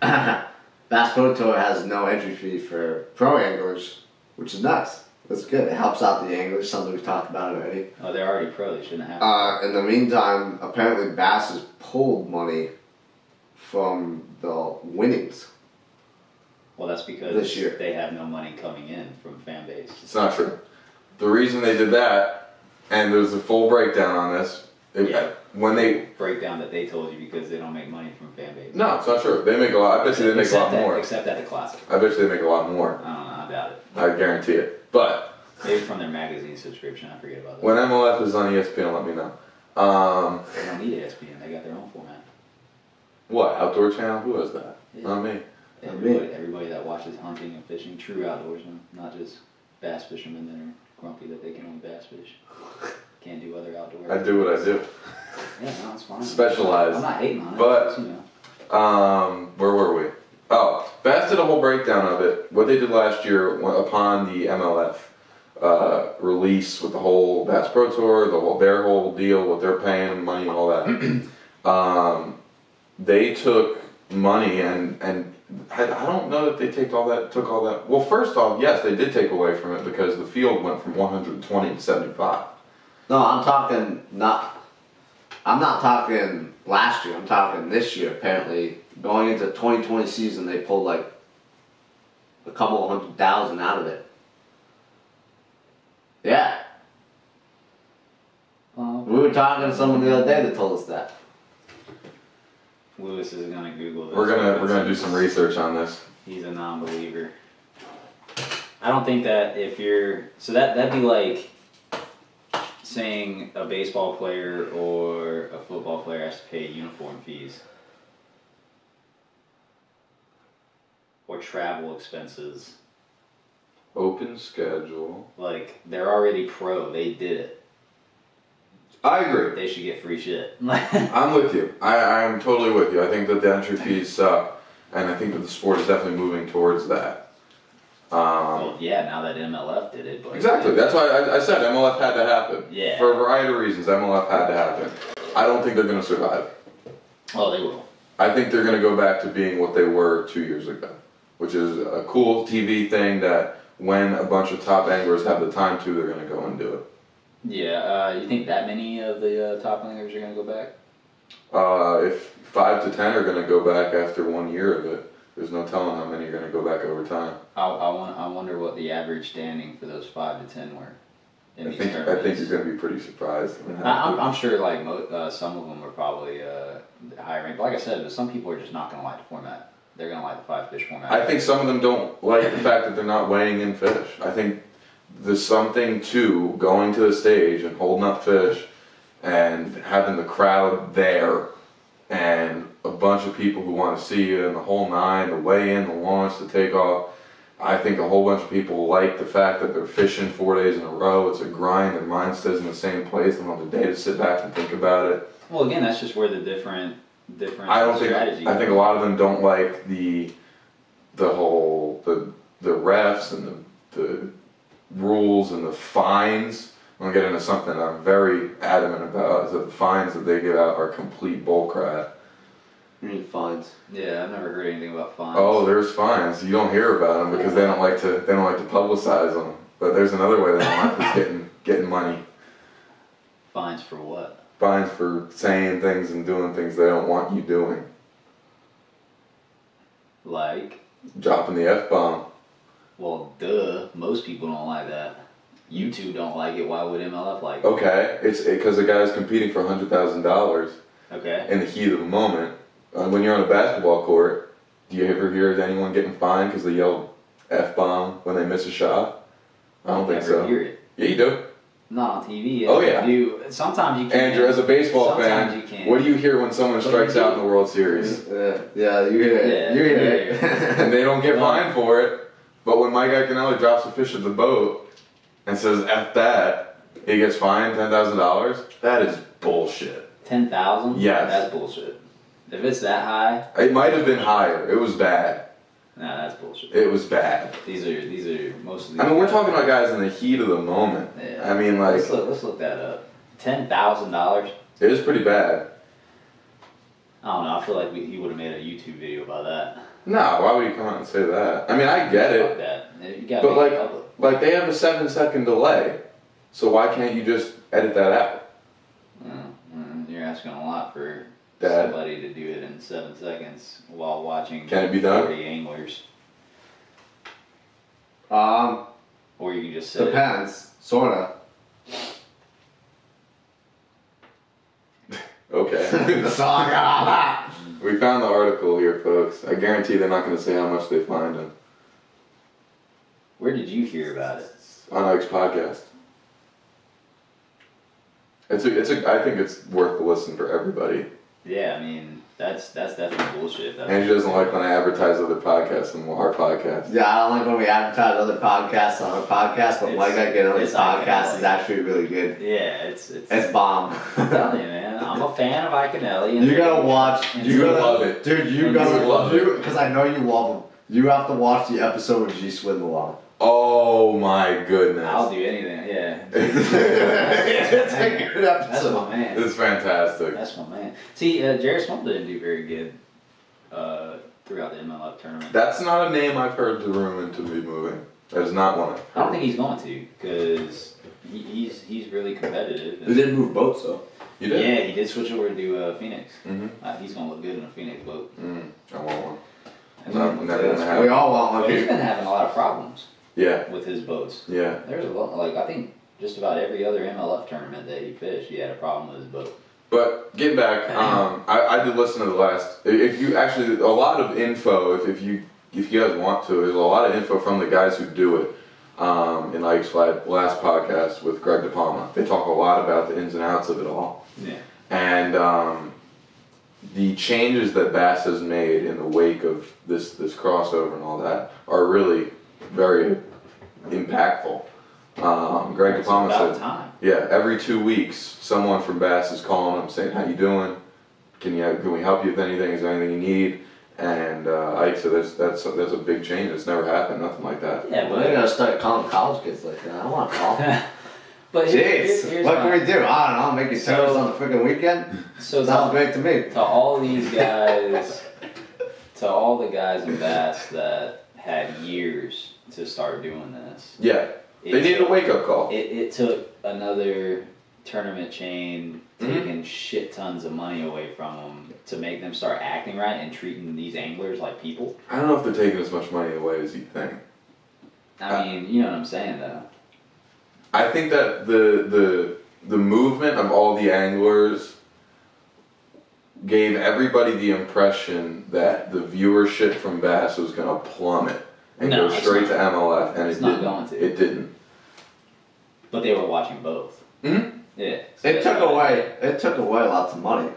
Bass Pro Tour has no entry fee for pro anglers, which is nice. That's good. It helps out the anglers, something we've talked about already. Oh, they're already pro. They shouldn't have. In the meantime, apparently Bass has pulled money from the winnings. Well, that's because this year they have no money coming in from fan base. It's not true. The reason they did that, and there's a full breakdown on this. When they breakdown that they told you because they don't make money from fan base. No, it's not true. They make a lot. I bet you they make a lot more. Except at the Classic. I bet you they make a lot more. I don't know. I doubt it. I guarantee it. But maybe from their magazine subscription. I forget about that. When MLF is on ESPN, let me know. They don't need ESPN. They got their own format. What Outdoor Channel? Who has that? Yeah. Not me. Everybody that watches hunting and fishing, true outdoorsmen, not just bass fishermen that are grumpy that they can only bass fish. Can't do other outdoor. I do what I do. Yeah, no, it's fine. Specialized. I'm not hating on it. But, where were we? Oh, Bass did a whole breakdown of it. What they did last year upon the MLF release with the whole Bass Pro Tour, their whole deal, what they're paying, money and all that. They took money and I don't know that they took all that. Well, first off, yes, they did take away from it because the field went from 120 to 75. No, I'm not talking last year. I'm talking this year. Apparently, going into the 2020 season, they pulled like a couple of 100,000 out of it. Yeah. We were talking to someone the other day that told us that. Lewis is gonna Google this. We're gonna do some research on this. He's a non-believer. I don't think that that'd be like saying a baseball player or a football player has to pay uniform fees or travel expenses. Open schedule. Like, they're already pro. They did it. I agree. They should get free shit. I'm with you. I'm totally with you. I think that the entry fees suck, and I think that the sport is definitely moving towards that. Well, yeah, now that MLF did it. But exactly. That's why I said MLF had to happen. Yeah. For a variety of reasons, MLF had to happen. I don't think they're going to survive. Oh, they will. I think they're going to go back to being what they were 2 years ago, which is a cool TV thing that when a bunch of top anglers have the time to, they're going to go and do it. Yeah, you think that many of the top anglers are going to go back? If 5 to 10 are going to go back after 1 year of it, there's no telling how many are going to go back over time. I wonder what the average standing for those 5 to 10 were. I think you're going to be pretty surprised. I'm sure like some of them are probably higher ranked. But like I said, some people are just not going to like the format. They're going to like the 5-fish format. I think some of them don't like the fact that they're not weighing in fish. I think there's something to going to the stage and holding up fish and having the crowd there and a bunch of people who want to see you and the whole nine, the weigh in, the launch, the takeoff. I think a whole bunch of people like the fact that they're fishing 4 days in a row. It's a grind. Their mind stays in the same place. They don't have the day to sit back and think about it. Well, again, that's just where the different strategies. I think a lot of them don't like the refs and the rules and the fines. I'm gonna get into something I'm very adamant about, is that the fines that they give out are complete bullcrap. You mean fines? Yeah, I've never heard anything about fines. Oh, there's fines. You don't hear about them because they don't like to publicize them. But there's another way they don't like is getting money. Fines for what? Fines for saying things and doing things they don't want you doing. Like? Dropping the F-bomb. Well, duh. Most people don't like that. You two don't like it. Why would MLF like it? Okay, it's because the guy's competing for $100,000 Okay. in the heat of the moment. When you're on a basketball court, do you ever hear of anyone getting fined because they yell F-bomb when they miss a shot? I don't think so. Hear it. Yeah, you do. Not on TV. Oh, yeah. Sometimes you can. Andrew, as a baseball Sometimes fan, you can. what do you hear when someone strikes out in the World Series? Yeah, you hear it. Yeah, you hear yeah. it. And they don't get fined for it. But when Mike Iaconelli drops a fish at the boat and says F that, he gets fined $10,000. That is bullshit. 10,000? Yes. That's bullshit. If it's that high, It might have been higher. It was bad. nah, that's bullshit. It was bad. These are most of these. I mean, we're guys- talking about guys in the heat of the moment. Yeah. I mean, like, Let's look that up. $10,000. it is pretty bad. I don't know. I feel like he would have made a YouTube video about that. No, why would you come out and say that? I mean, I get Fuck it. that. You gotta But make it public. like they have a 7-second delay. So why can't you just edit that out? You're asking a lot for Dad. somebody to do it in 7 seconds while watching Can it be done? 40 anglers. Um, Or you can just set it. depends, sorta. Okay. That's all I got on that. We found the article here, folks. I guarantee they're not going to say how much they fined him. Where did you hear about it? On Ike's podcast. I think it's worth the listen for everybody. Yeah, I mean, that's definitely bullshit. Andrew doesn't like when I advertise other podcasts and our podcast. Yeah, I don't like when we advertise other podcasts on our podcast, but Mike Iaconelli's podcast is actually really good. Yeah, it's bomb. I'm telling you, man. I'm a fan of Iaconelli. And You gotta watch. You love it. Dude, you And gotta you love it. because I know you love him. You have to watch the episode with G Swindle on. Oh my goodness. I'll do anything. Yeah. It's a good That's episode. my man. It's fantastic. That's my man. See, Jared Small didn't do very good throughout the MLF tournament. That's not a name I've heard the room into me moving. That is not one. I don't think he's going to because he's really competitive. He did move boats though. You did? Yeah, he did switch over to Phoenix. Mm-hmm. He's gonna look good in a Phoenix boat. I want one. I No, mean, never gonna We happen. all want one. But he's been having a lot of problems Yeah, with his boats. yeah. There's a lot, like I think just about every other MLF tournament that he fished, he had a problem with his boat. But getting back, I did listen to the last. If you actually, a lot of info. If you guys want to, there's a lot of info from the guys who do it. In Ike's last podcast with Greg DePalma, they talk a lot about the ins and outs of it all. Yeah. And the changes that Bass has made in the wake of this crossover and all that are really very impactful. Greg It's DePalma about said, time. yeah, every 2 weeks, someone from Bass is calling him saying, "How you doing? Can we help you with anything? Is there anything you need?" And Ike said, "That's a big change. It's never happened. Nothing like that." Yeah, We're gonna start calling college kids like that. I don't want to call. but Jeez, here's what my- can we do? I don't know. Make you service on the freaking weekend. So Sounds great to me. to all these guys, to all the guys in Bass that had years to start doing this. Yeah, they needed a wake-up call. It took another tournament chain Mhm. taking shit tons of money away from them to make them start acting right and treating these anglers like people. I don't know if they're taking as much money away as you think. I mean, you know what I'm saying though. I think that the movement of all the anglers gave everybody the impression that the viewership from Bass was going to plummet and No, go it's straight not. to MLF, and It's it not didn't. going to. It didn't. But they were watching both. Mhm. Yeah. It took away lots of money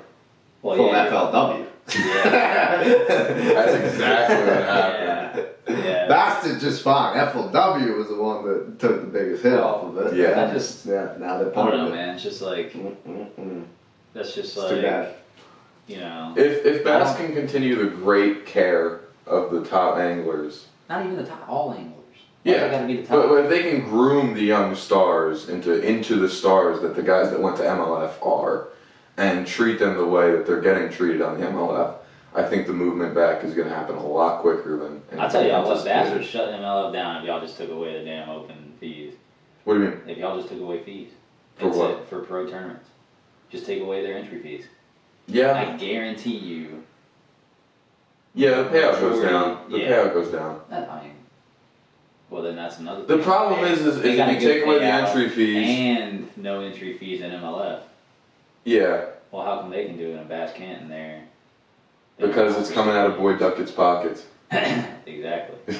Well, from yeah. FLW. Yeah. That's exactly what happened. Yeah. Bass did just fine. FLW was the one that took the biggest hit off of it. Yeah. I just, Yeah, now they're I part don't know, of it. man. It's just like, that's just It's like, too bad. you know, If Bass can continue the great care of the top anglers, not even the top, all anglers. Why yeah, they gotta be the top. but if they can groom the young stars into the stars that the guys that went to MLF are, and treat them the way that they're getting treated on the MLF, I think the movement back is going to happen a lot quicker than. I'll tell y'all what, Bass anticipated. would shut MLF down if y'all just took away the damn open fees. What do you mean? If y'all just took away fees. For That's what? it, for pro tournaments. Just take away their entry fees. Yeah. I guarantee you Yeah, the payout goes majority- down. The yeah. payout goes down. I mean, well, then that's another The thing. problem is if They got a you good take away the payout entry fees. and no entry fees in MLF. Yeah, Well, how come they can do it and Bass can't in there? because it's coming out of Boyd Duckett's pockets. Exactly.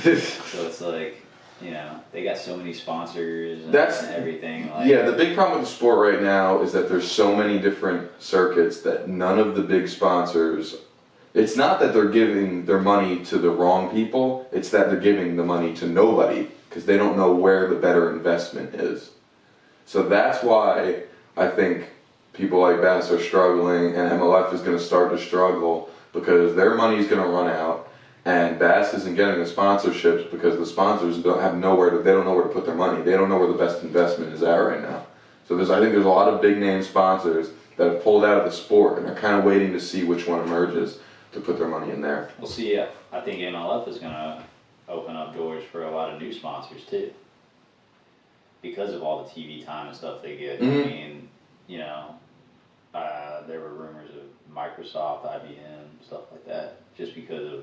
So it's like, you know, they got so many sponsors and everything. Like, Yeah, the big problem with the sport right now is that there's so many different circuits that none of the big sponsors. It's not that they're giving their money to the wrong people, it's that they're giving the money to nobody because they don't know where the better investment is. So that's why I think people like Bass are struggling and MLF is going to start to struggle because their money's going to run out and Bass isn't getting the sponsorships because the sponsors don't know where to put their money. They don't know where the best investment is at right now. So I think there's a lot of big name sponsors that have pulled out of the sport and are kind of waiting to see which one emerges to put their money in there. We'll see. I think MLF is going to open up doors for a lot of new sponsors too, because of all the TV time and stuff they get. Mhm. I mean, you know, there were rumors of Microsoft, IBM, stuff like that, just because of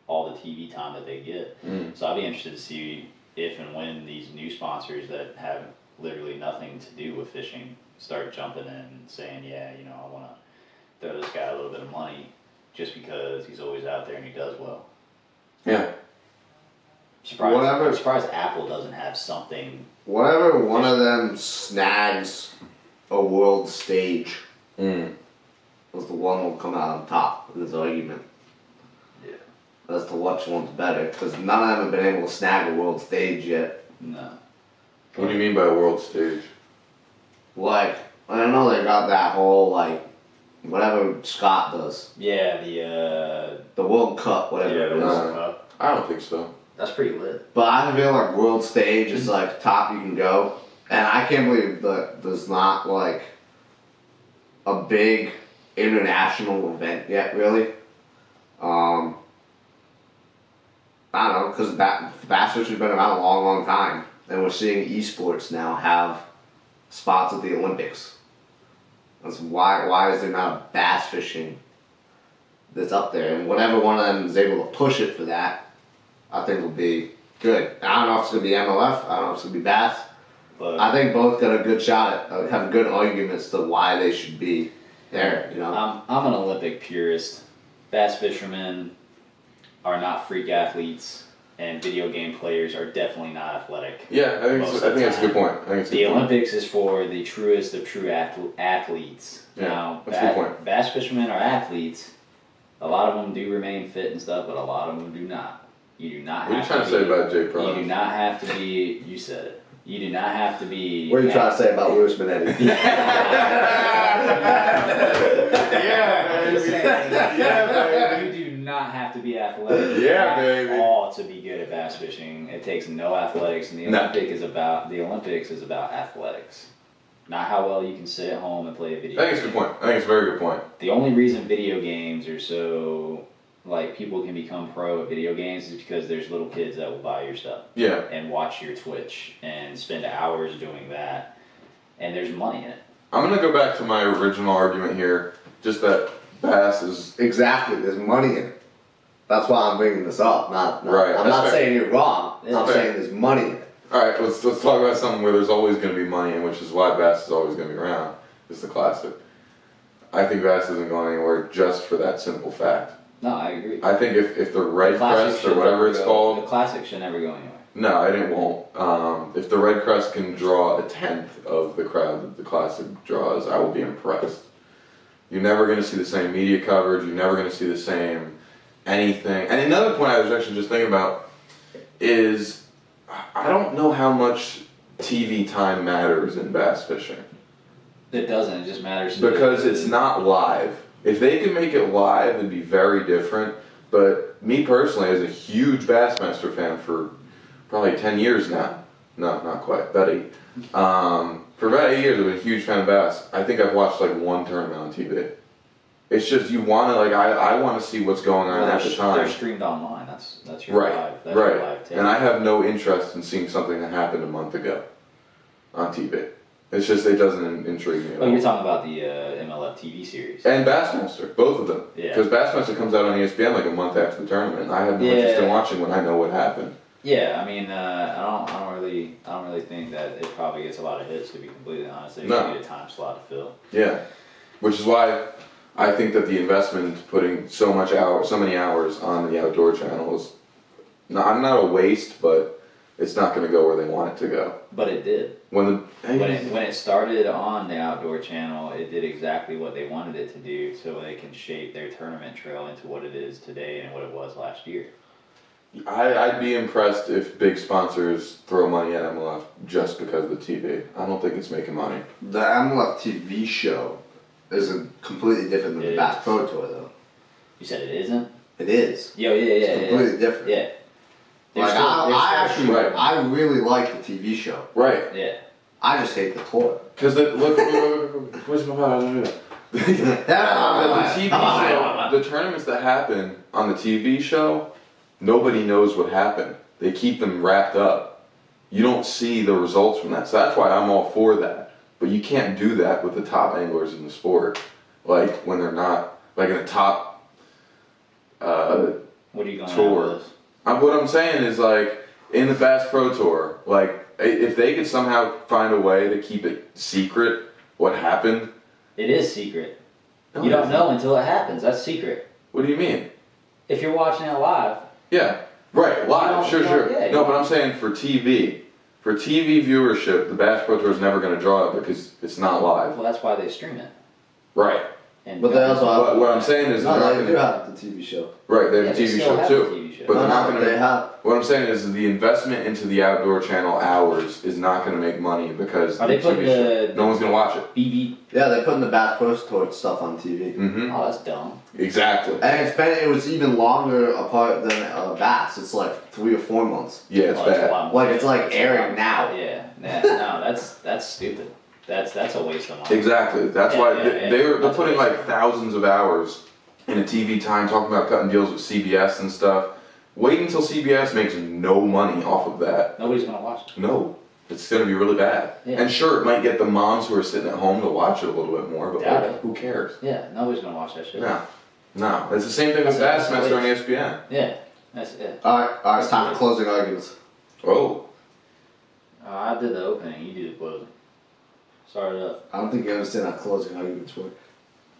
all the TV time that they get. So I'd be interested to see if and when these new sponsors that have literally nothing to do with fishing start jumping in and saying, yeah, you know, I want to throw this guy a little bit of money just because he's always out there and he does well. Yeah. I'm surprised Apple doesn't have something. Whatever one of them snags a world stage was the one that will come out on top in this argument. Yeah. As to which one's better, because none of them have been able to snag a world stage yet. No. What do you mean by a world stage? Like, I don't know, they got that whole, like, whatever Scott does. Yeah, The World Cup, whatever it is. I don't think so. That's pretty lit. But I feel like world stage is like top you can go. And I can't believe that there's not like a big international event yet, really. I don't know, because bass fishing's been around a long, long time. And we're seeing esports now have spots at the Olympics. That's why is there not bass fishing that's up there? And whatever one of them is able to push it for that, I think will be good. I don't know if it's going to be MLF. I don't know if it's going to be bass. But I think both got a good shot at, have good arguments to why they should be there, you know? I'm an Olympic purist. Bass fishermen are not freak athletes, and video game players are definitely not athletic. Yeah, I think that's a good point. The Olympics is for the truest of true athletes. Yeah, Now, that's a good point. Bass fishermen are athletes. A lot of them do remain fit and stuff, but a lot of them do not. You do not What are have you trying to say about Jay Pro? You do not have to be, you said it. You do not have to be. What are you trying to say about Louis Minetti? You do not have to be athletic Yeah, at baby. all to be good at bass fishing. It takes no athletics, and the Olympics is about athletics, not how well you can sit at home and play a video I think it's a good point. I think it's a very good point. The only reason video games are so, like, people can become pro at video games is because there's little kids that will buy your stuff. Yeah. And watch your Twitch and spend hours doing that. And there's money in it. I'm going to go back to my original argument here, just that bass is... Exactly, there's money in it. That's why I'm bringing this up. Right, I'm that's not fair. saying you're wrong. I'm That's fair. saying there's money in it. Alright, let's talk about something where there's always going to be money in, which is why bass is always going to be around. It's the classic. I think bass isn't going anywhere just for that simple fact. No, I agree. I think if the red crest or whatever it's The called... classic should never go anywhere. No, it won't. If the red crest can draw a tenth of the crowd that the classic draws, I will be impressed. You're never going to see the same media coverage. You're never going to see the same anything. And another point I was actually just thinking about is I don't know how much TV time matters in bass fishing. It doesn't. It just matters. Because it's not live. If they could make it live, it'd be very different. But me personally, as a huge Bassmaster fan for probably 10 years now. No, not quite. About 8. For about 8 years, I've been a huge fan of bass. I think I've watched like one tournament on TV. It's just you want to like I want to see what's going on at the time. They're streamed online. That's your live. That's right. Your live take. And I have no interest in seeing something that happened a month ago on TV. It's just it doesn't intrigue me at all. Oh, you're talking about the MLF TV series. And Bassmaster, both of them. Yeah. Because Bassmaster comes out on ESPN like a month after the tournament. And I have no interest in watching when I know what happened. Yeah, I mean, I don't really think that it probably gets a lot of hits, to be completely honest. They need a time slot to fill. Yeah, which is why I think that the investment putting so many hours on the outdoor channel is not a waste, but it's not going to go where they want it to go. But it did. When it started on the outdoor channel, it did exactly what they wanted it to do, so they can shape their tournament trail into what it is today and what it was last year. I'd be impressed if big sponsors throw money at MLF just because of the TV. I don't think it's making money. The MLF TV show isn't completely different than the Bass Pro Tour, though. You said it isn't? It is. Yeah. It's completely different. Yeah. Like, I really like the TV show. Right. Yeah. I just hate the tour. Because look, where's my phone? The TV show, the tournaments that happen on the TV show, nobody knows what happened. They keep them wrapped up. You don't see the results from that. So that's why I'm all for that. But you can't do that with the top anglers in the sport. Like when they're not, like in the top what are you going tour. with this? What I'm saying is like in the Bass Pro Tour, like if they could somehow find a way to keep it secret what happened. It is secret. No, you don't know until it happens. That's secret. What do you mean? If you're watching it live. Yeah, right, live, sure. Yeah, no, but I'm saying for TV viewership, the Bass Pro Tour is never going to draw it because it's not live. Well, that's why they stream it. Right. And but they also have... What I'm saying is... they do have the TV show. Right, they have a TV show too. But they're not going to... What I'm saying is the investment into the outdoor channel hours is not going to make money because are they putting no one's going to watch it. BB? Yeah, they're putting the Bass Pro Tour stuff on TV. Mm-hmm. Oh, that's dumb. Exactly. And it was even longer apart than Bass. It's like 3 or 4 months. Yeah, it's bad. Like it's like airing now. Yeah, no, that's stupid. That's a waste of money. Exactly. That's why they're putting like thousands of hours in a TV time talking about cutting deals with CBS and stuff. Wait until CBS makes no money off of that. Nobody's gonna watch it. No, it's gonna be really bad. Yeah. And sure, it might get the moms who are sitting at home to watch it a little bit more, but like, who cares? Yeah, nobody's gonna watch that shit. No. It's the same thing with Bassmaster on ESPN. Yeah, that's it. All right, it's time for closing arguments. Oh. I did the opening. You do the closing. Start it up. I don't think you understand how closing arguments work. What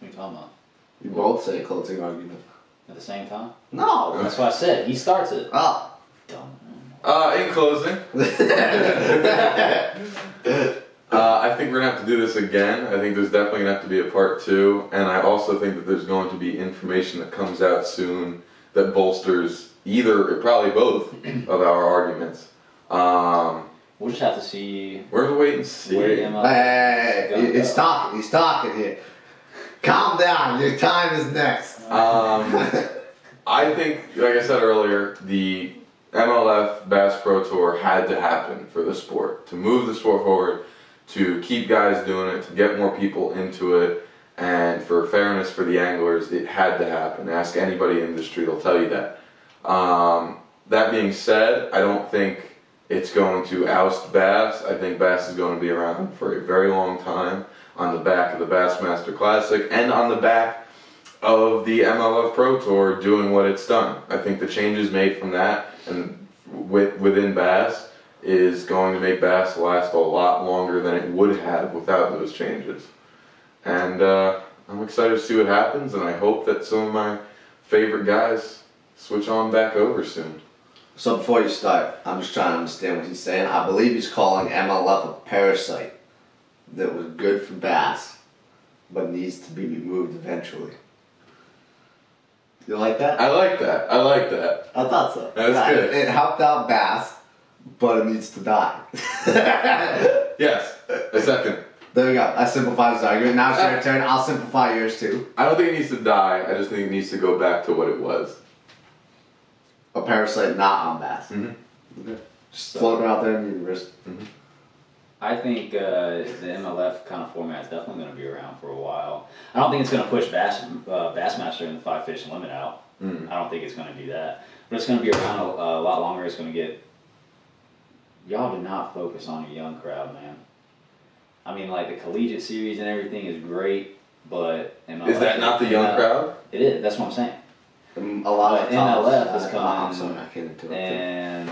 are you talking about? You both say closing argument. At the same time? No. That's what I said. He starts it. Oh. Dumb. In closing, I think we're gonna have to do this again. I think there's definitely gonna have to be a part 2, and I also think that there's going to be information that comes out soon that bolsters probably both of our arguments. We'll just have to see. We're gonna wait and see. Hey, he's talking here. Calm down. Your time is next. I think, like I said earlier, the MLF Bass Pro Tour had to happen for the sport, to move the sport forward, to keep guys doing it, to get more people into it, and for fairness for the anglers, it had to happen. Ask anybody in the industry, they'll tell you that. That being said, I don't think it's going to oust Bass. I think Bass is going to be around for a very long time on the back of the Bassmaster Classic and on the back of the MLF Pro Tour doing what it's done. I think the changes made from that and within Bass is going to make Bass last a lot longer than it would have without those changes. And I'm excited to see what happens, and I hope that some of my favorite guys switch on back over soon. So before you start, I'm just trying to understand what he's saying. I believe he's calling MLF a parasite that was good for Bass, but needs to be removed eventually. You like that? I like that. I thought so. That's good. It helped out Bass, but it needs to die. Yes, a second. There we go. I simplified his argument. Now it's your turn. I'll simplify yours too. I don't think it needs to die. I just think it needs to go back to what it was. A parasite not on Bass. Mm-hmm. Okay. Just floating out there in the universe. Mm-hmm. I think the MLF kind of format is definitely going to be around for a while. I don't think it's going to push Bassmaster and the 5 fish limit out. I don't think it's going to do that. But it's going to be around a lot longer. It's going to get... Y'all do not focus on your young crowd, man. I mean, like the collegiate series and everything is great, but MLF, Is that not the young crowd? It is. That's what I'm saying. A lot of MLF is I'm sorry, coming I can't interrupt and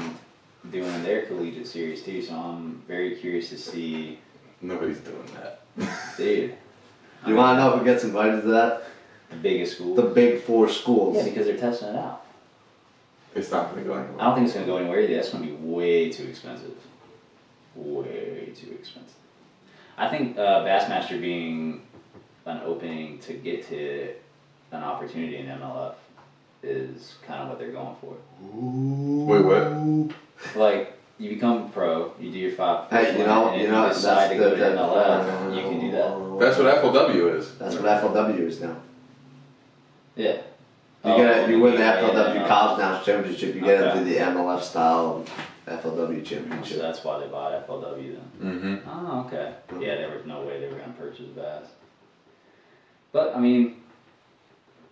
doing their collegiate series too. So I'm very curious to see. Nobody's doing that. Dude, You want to know who gets invited to that? the biggest school. The big 4 schools. Yeah, because they're testing it out. It's not going to go I anywhere. don't think it's going to go anywhere either. That's going to be way too expensive. Way too expensive. I think Bassmaster being an opening to get to an opportunity in MLF is kind of what they're going for. Wait, what? Like, you become pro, you do your 5 Hey, and if you decide to go to MLF, you can do that. That's what FLW is. That's what FLW is now. Yeah. You win the FLW yeah, College National Championship, you get Okay. into the MLF style FLW So Championship. that's why they bought FLW then. Mm-hmm. Oh, okay. Yeah, there was no way they were going to purchase Bass. But, I mean,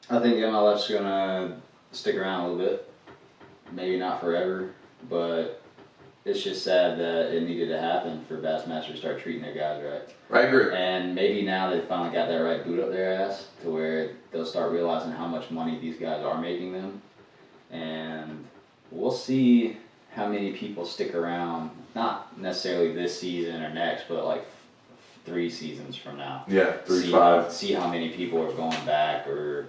I think MLF's going to stick around a little bit. Maybe not forever, but it's just sad that it needed to happen for Bassmaster to start treating their guys right. I agree. And maybe now they finally got that right boot up their ass to where they'll start realizing how much money these guys are making them. And we'll see how many people stick around, not necessarily this season or next, but like 3 seasons from now. Yeah, 3 see 5. See how many people are going back, or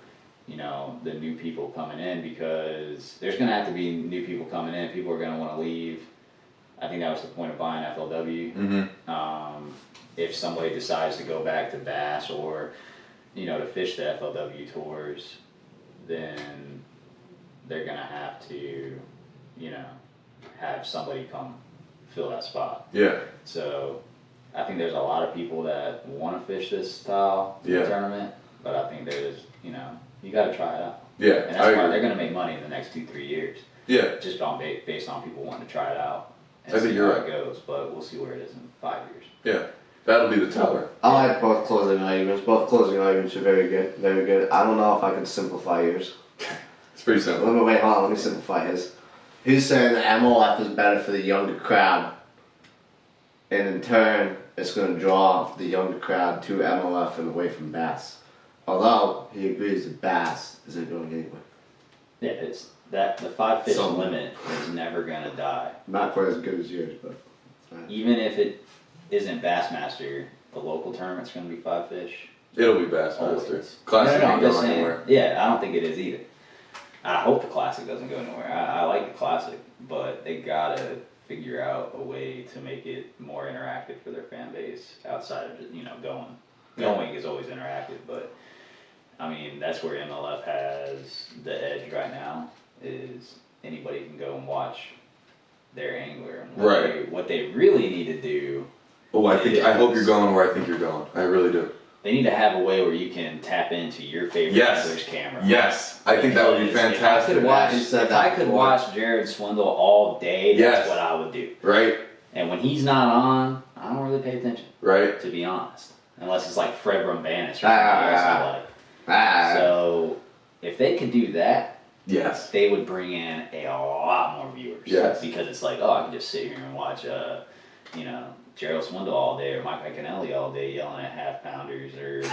you know, the new people coming in, because there's going to have to be new people coming in. People are going to want to leave. I think that was the point of buying FLW. Mm-hmm. If somebody decides to go back to Bass or, you know, to fish the FLW tours, then they're going to have to, you know, have somebody come fill that spot. Yeah. So I think there's a lot of people that want to fish this style tournament, but I think there's, you know, you got to try it out. Yeah, And that's why they're going to make money in the next 2-3 years. Yeah. Just based on people wanting to try it out and I think see you're how right. it goes. But we'll see where it is in 5 years. Yeah. That'll be the teller. I like both closing arguments. Both closing arguments are very good. Very good. I don't know if I can simplify yours. It's pretty simple. Wait, hold on. Let me simplify his. He's saying that MLF is better for the younger crowd. And in turn, it's going to draw the younger crowd to MLF and away from Bass. Although, he agrees that Bass isn't going anywhere. Yeah, it's that the 5 fish Some- limit is never going to die. Not quite as good as yours, but it's fine. Even if it isn't Bassmaster, the local tournament's going to be 5 fish. It'll be Bassmaster. Always. Classic No, ain't I'm just going saying. anywhere. Yeah, I don't think it is either. I hope the Classic doesn't go anywhere. I like the Classic, but they gotta figure out a way to make it more interactive for their fan base outside of just, you know, going. Going is always interactive, but I mean that's where MLF has the edge right now. Is anybody can go and watch their angler. And what they really need to do. Oh, I hope you're going where I think you're going. I really do. They need to have a way where you can tap into your favorite angler's camera. Yes. I think that would be fantastic. If I could watch Jared Swindle all day, that's what I would do. Right. And when he's not on, I don't really pay attention. Right. To be honest. Unless it's like Fred Rumbanis or something else I like. So, if they could do that, yes, they would bring in a lot more viewers. Yes. Because it's like, oh, I can just sit here and watch, you know, Gerald Swindle all day or Mike McAnally all day yelling at half-pounders or,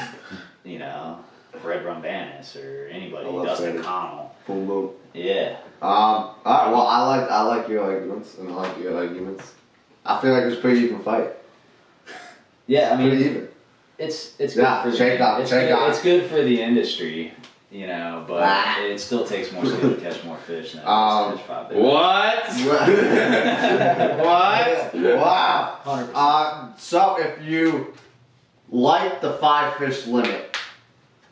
you know, Fred Rumbanis or anybody, Dustin Connell. Boom, boom. Yeah. Alright, well, I like your arguments, and I like your arguments. I feel like it's a pretty even fight. Yeah, I mean, pretty even. It's good for it's good for the industry, you know, but it still takes more skill to catch more fish than catch 5 fish. What? What? Wow. 100%. So if you like the 5 fish limit,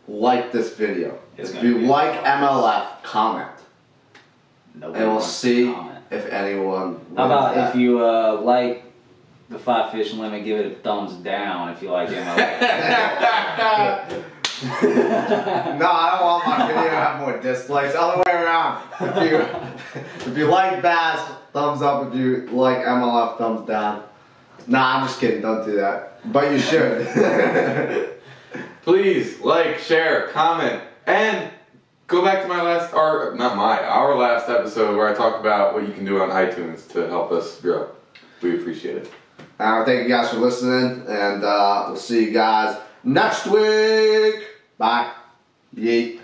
like this video. If you like MLF, comment. And we'll see if anyone wins. How about if you like the 5 fish limit, give it a thumbs down if you like MLF. No, I don't want my video to have more dislikes. Other way around. If you like Bass, thumbs up. If you like MLF, thumbs down. Nah, I'm just kidding. Don't do that. But you should. Please like, share, comment, and go back to our last episode where I talked about what you can do on iTunes to help us grow. We appreciate it. Thank you guys for listening, and we'll see you guys next week. Bye. Yeet.